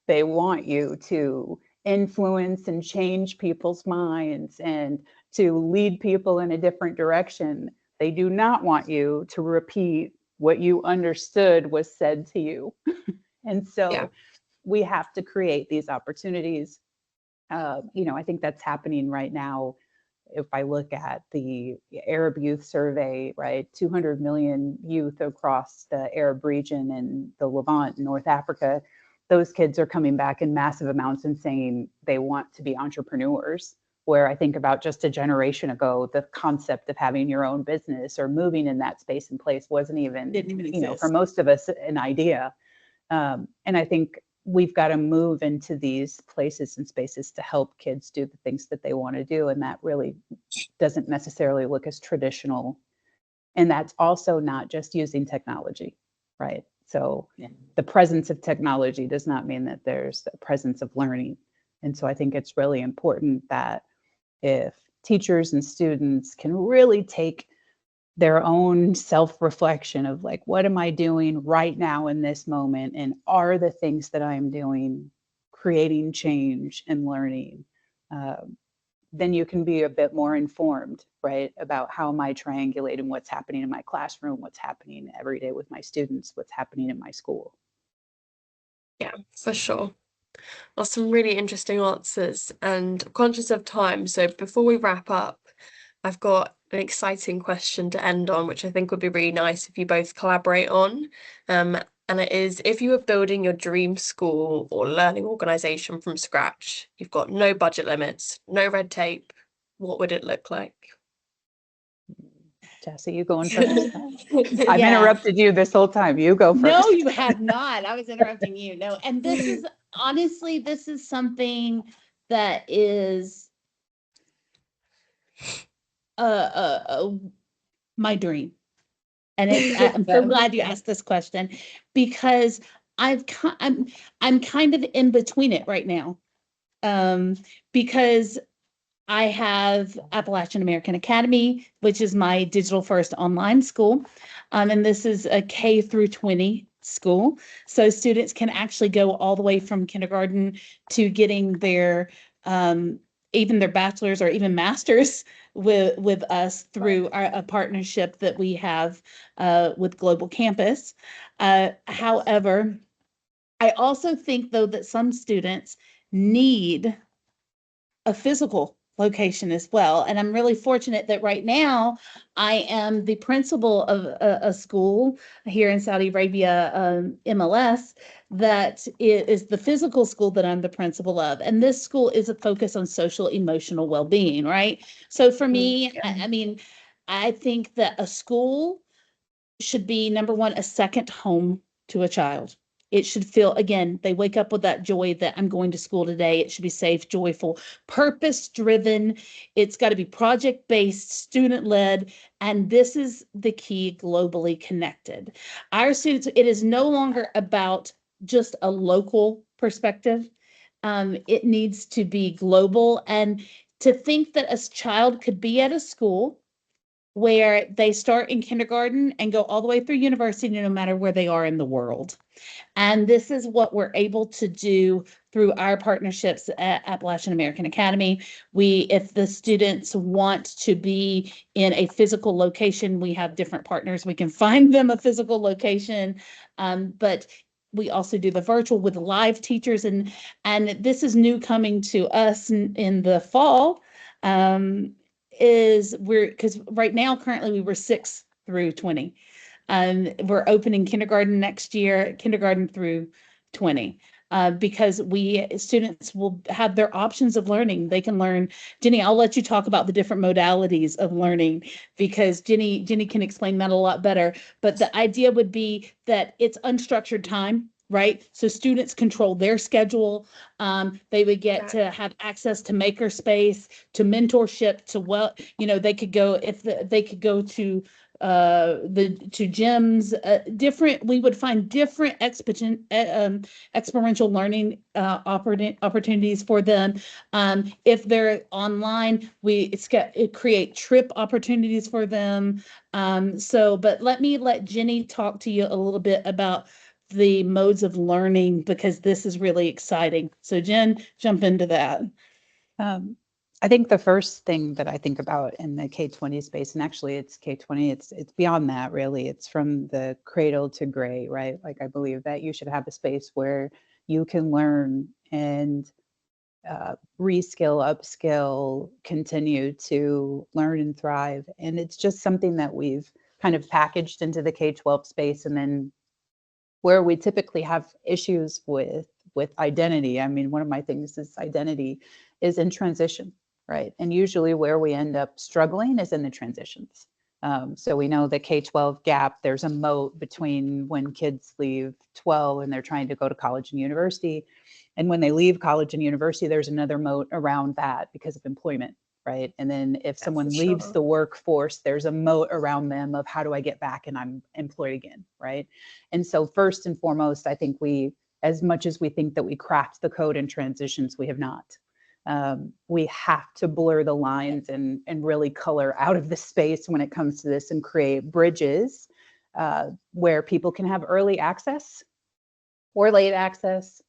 They want you to influence and change people's minds and to lead people in a different direction. They do not want you to repeat what you understood was said to you. And so we have to create these opportunities. I think that's happening right now. If I look at the Arab Youth Survey, right, 200 million youth across the Arab region and the Levant, North Africa, those kids are coming back in massive amounts and saying they want to be entrepreneurs. Where I think about just a generation ago, the concept of having your own business or moving in that space and place wasn't even, for most of us, an idea. And I think we've got to move into these places and spaces to help kids do the things that they want to do. And that really doesn't necessarily look as traditional. And that's also not just using technology, right? So the presence of technology does not mean that there's the presence of learning. And so I think it's really important that if teachers and students can really take their own self-reflection of like, what am I doing right now in this moment? And are the things that I'm doing creating change and learning? Then you can be a bit more informed, right? About how am I triangulating what's happening in my classroom, what's happening every day with my students, what's happening in my school. Yeah, for sure. Well, some really interesting answers, and I'm conscious of time. So before we wrap up, I've got an exciting question to end on, which I think would be really nice if you both collaborate on. And it is, if you were building your dream school or learning organization from scratch, you've got no budget limits, no red tape, what would it look like? Chassie, you going first? I've interrupted you this whole time. You go first. No, you have not. I was interrupting you. No, and this is honestly, this is something that is my dream. And I'm so glad you asked this question, because I'm kind of in between it right now, because I have Appalachian American Academy, which is my digital first online school, and this is a K through 20 school, so students can actually go all the way from kindergarten to getting their even their bachelor's or even master's with us through a partnership that we have with Global Campus. However, I also think, though, that some students need a physical location as well. And I'm really fortunate that right now I am the principal of a school here in Saudi Arabia, MLS, that is the physical school that I'm the principal of. And this school is a focus on social emotional well-being, right? So for me, I mean, I think that a school should be, number one, a second home to a child. It should feel, again, they wake up with that joy that I'm going to school today. It should be safe, joyful, purpose-driven. It's got to be project-based, student-led, and this is the key, globally connected. Our students, it is no longer about just a local perspective. It needs to be global, and to think that a child could be at a school where they start in kindergarten and go all the way through university, no matter where they are in the world. And this is what we're able to do through our partnerships at Appalachian American Academy. If the students want to be in a physical location, we have different partners. We can find them a physical location, but we also do the virtual with live teachers, and this is new coming to us in the fall. Because right now, currently, we were 6 through 20. We're opening kindergarten next year, kindergarten through 20, because students will have their options of learning. They can learn. Jenni, I'll let you talk about the different modalities of learning, because Jenni can explain that a lot better. But the idea would be that it's unstructured time, right? So students control their schedule. They would get to have access to makerspace, to mentorship, to they could go they could go to gyms, we would find different experiential learning opportunities for them. If they're online, it create trip opportunities for them. But let Jenni talk to you a little bit about the modes of learning, because this is really exciting. So Jen, jump into that. I think the first thing that I think about in the K-20 space, and actually it's K-20, it's beyond that, really. It's from the cradle to gray, right? Like, I believe that you should have a space where you can learn and reskill, upskill, continue to learn and thrive. And it's just something that we've kind of packaged into the K-12 space. And then where we typically have issues with identity, I mean, one of my things is identity is in transition, right? And usually where we end up struggling is in the transitions. So we know the K-12 gap, there's a moat between when kids leave 12 and they're trying to go to college and university. And when they leave college and university, there's another moat around that because of employment, right? And then if someone leaves the workforce, there's a moat around them of how do I get back and I'm employed again, right? And so first and foremost, I think as much as we think that we cracked the code in transitions, we have not. We have to blur the lines and really color out of the space when it comes to this and create bridges where people can have early access or late access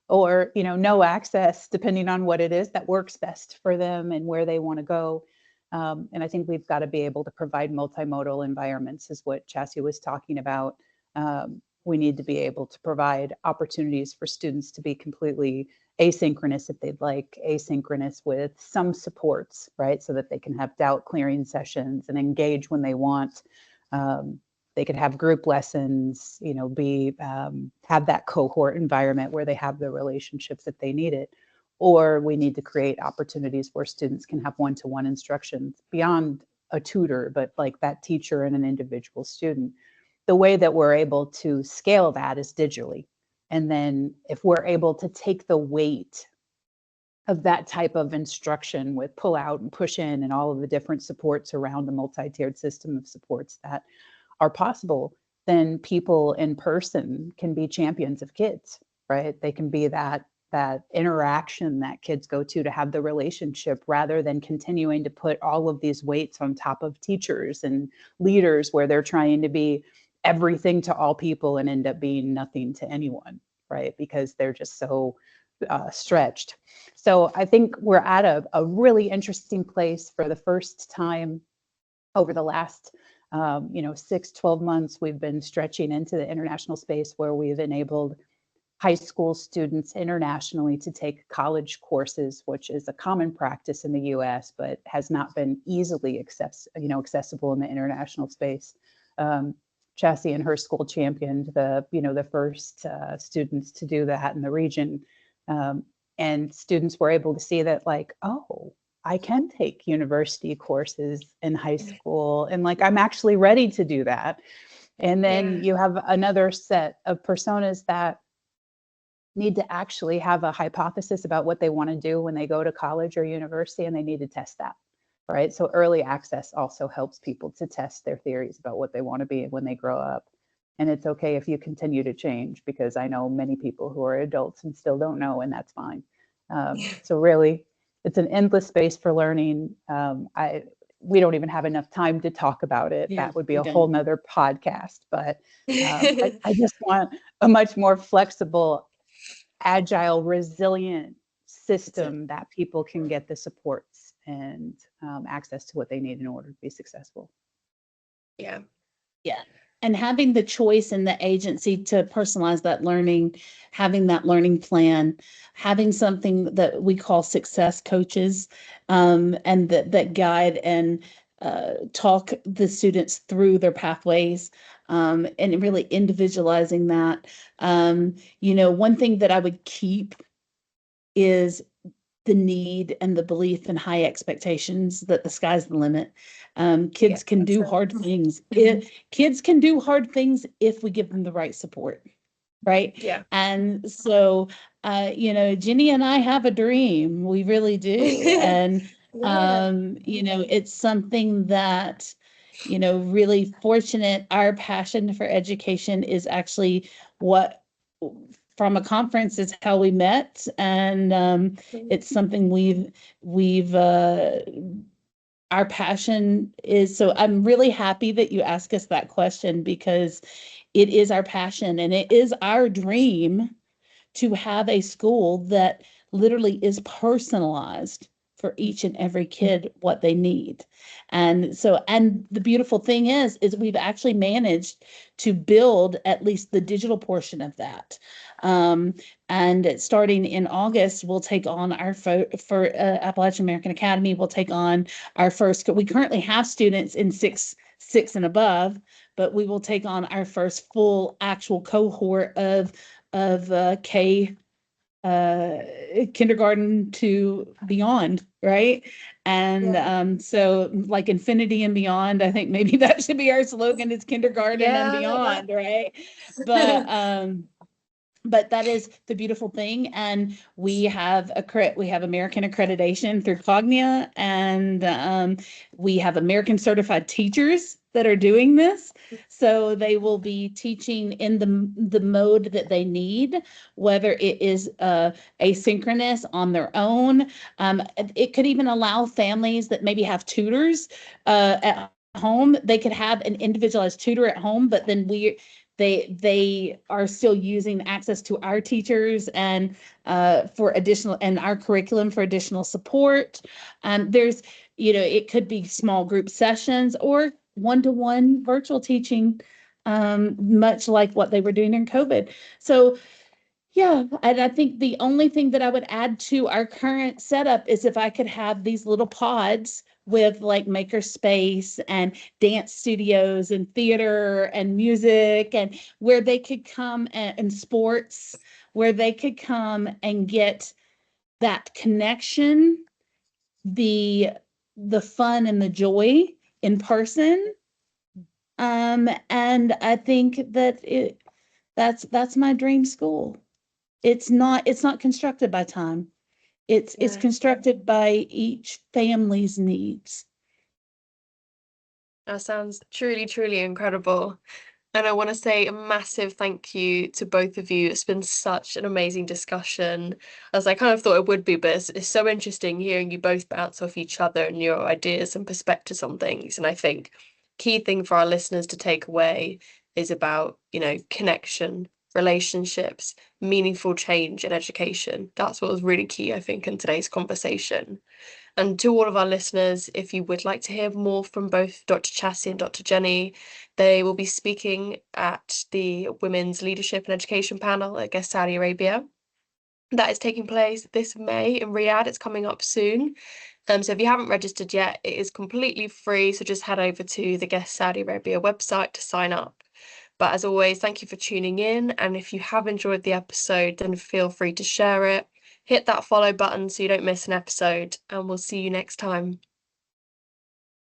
or no access, depending on what it is that works best for them and where they want to go. And I think we've got to be able to provide multimodal environments, is what Chassie was talking about. We need to be able to provide opportunities for students to be completely asynchronous if they'd like, asynchronous with some supports, right? So that they can have doubt clearing sessions and engage when they want. They could have group lessons, have that cohort environment where they have the relationships that they need it. Or we need to create opportunities where students can have one-to-one instruction beyond a tutor, but like that teacher and an individual student. The way that we're able to scale that is digitally. And then if we're able to take the weight of that type of instruction with pull out and push in and all of the different supports around the multi-tiered system of supports that are possible, then people in person can be champions of kids, right? They can be that interaction that kids go to have the relationship, rather than continuing to put all of these weights on top of teachers and leaders where they're trying to be everything to all people and end up being nothing to anyone, right? Because they're just so stretched. So I think we're at a really interesting place. For the first time over the last 6-12 months, we've been stretching into the international space where we've enabled high school students internationally to take college courses, which is a common practice in the US, but has not been easily accessible in the international space. Chassie and her school championed the first students to do that in the region. And students were able to see that, like, oh, I can take university courses in high school, and like, I'm actually ready to do that. And then you have another set of personas that need to actually have a hypothesis about what they want to do when they go to college or university, and they need to test that. Right. So early access also helps people to test their theories about what they want to be when they grow up. And it's okay if you continue to change, because I know many people who are adults and still don't know, and that's fine. So really, it's an endless space for learning. We don't even have enough time to talk about it. Yeah, That would be we a don't. whole nother podcast. But I just want a much more flexible, agile, resilient system that people can get the supports and access to what they need in order to be successful. Yeah. Yeah. And having the choice and the agency to personalize that learning, having that learning plan, having something that we call success coaches, and that guide and talk the students through their pathways, and really individualizing that. One thing that I would keep is the need and the belief and high expectations that the sky's the limit. Kids can do hard things. Kids can do hard things if we give them the right support, right? Yeah. And so, Jenni and I have a dream. We really do. And, it's something that, really fortunate. Our passion for education is actually what from a conference is how we met, and it's something we've our passion is. So I'm really happy that you asked us that question, because it is our passion and it is our dream to have a school that literally is personalized for each and every kid what they need. And the beautiful thing is we've actually managed to build at least the digital portion of that. And starting in August, we'll take on for Appalachian American Academy, we'll take on our first. We currently have students in six and above, but we will take on our first full actual cohort of K kindergarten to beyond, right? And so like infinity and beyond, I think maybe that should be our slogan, is kindergarten and beyond, right? But that is the beautiful thing. And we have American accreditation through Cognia, and we have American certified teachers that are doing this. So they will be teaching in the mode that they need, whether it is asynchronous on their own. It could even allow families that maybe have tutors at home. They could have an individualized tutor at home, but then they are still using access to our teachers and for additional, and our curriculum for additional support. There's, it could be small group sessions or one-to-one virtual teaching, much like what they were doing in COVID. So yeah, and I think the only thing that I would add to our current setup is if I could have these little pods with like maker space and dance studios and theater and music, and where they could come, and sports, where they could come and get that connection, the fun and the joy in person. And I think that that's my dream school. It's not constructed by time. It's constructed by each family's needs. That sounds truly, truly incredible. And I want to say a massive thank you to both of you. It's been such an amazing discussion, as I kind of thought it would be, but it's so interesting hearing you both bounce off each other and your ideas and perspectives on things. And I think key thing for our listeners to take away is about, connection, relationships, meaningful change in education. That's what was really key, I think, in today's conversation. And to all of our listeners, if you would like to hear more from both Dr. Chassie and Dr. Jenni, they will be speaking at the Women's Leadership and Education panel at GESS Saudi Arabia. That is taking place this May in Riyadh. It's coming up soon. So if you haven't registered yet, it is completely free. So just head over to the GESS Saudi Arabia website to sign up. But as always, thank you for tuning in. And if you have enjoyed the episode, then feel free to share it. Hit that follow button so you don't miss an episode, and we'll see you next time.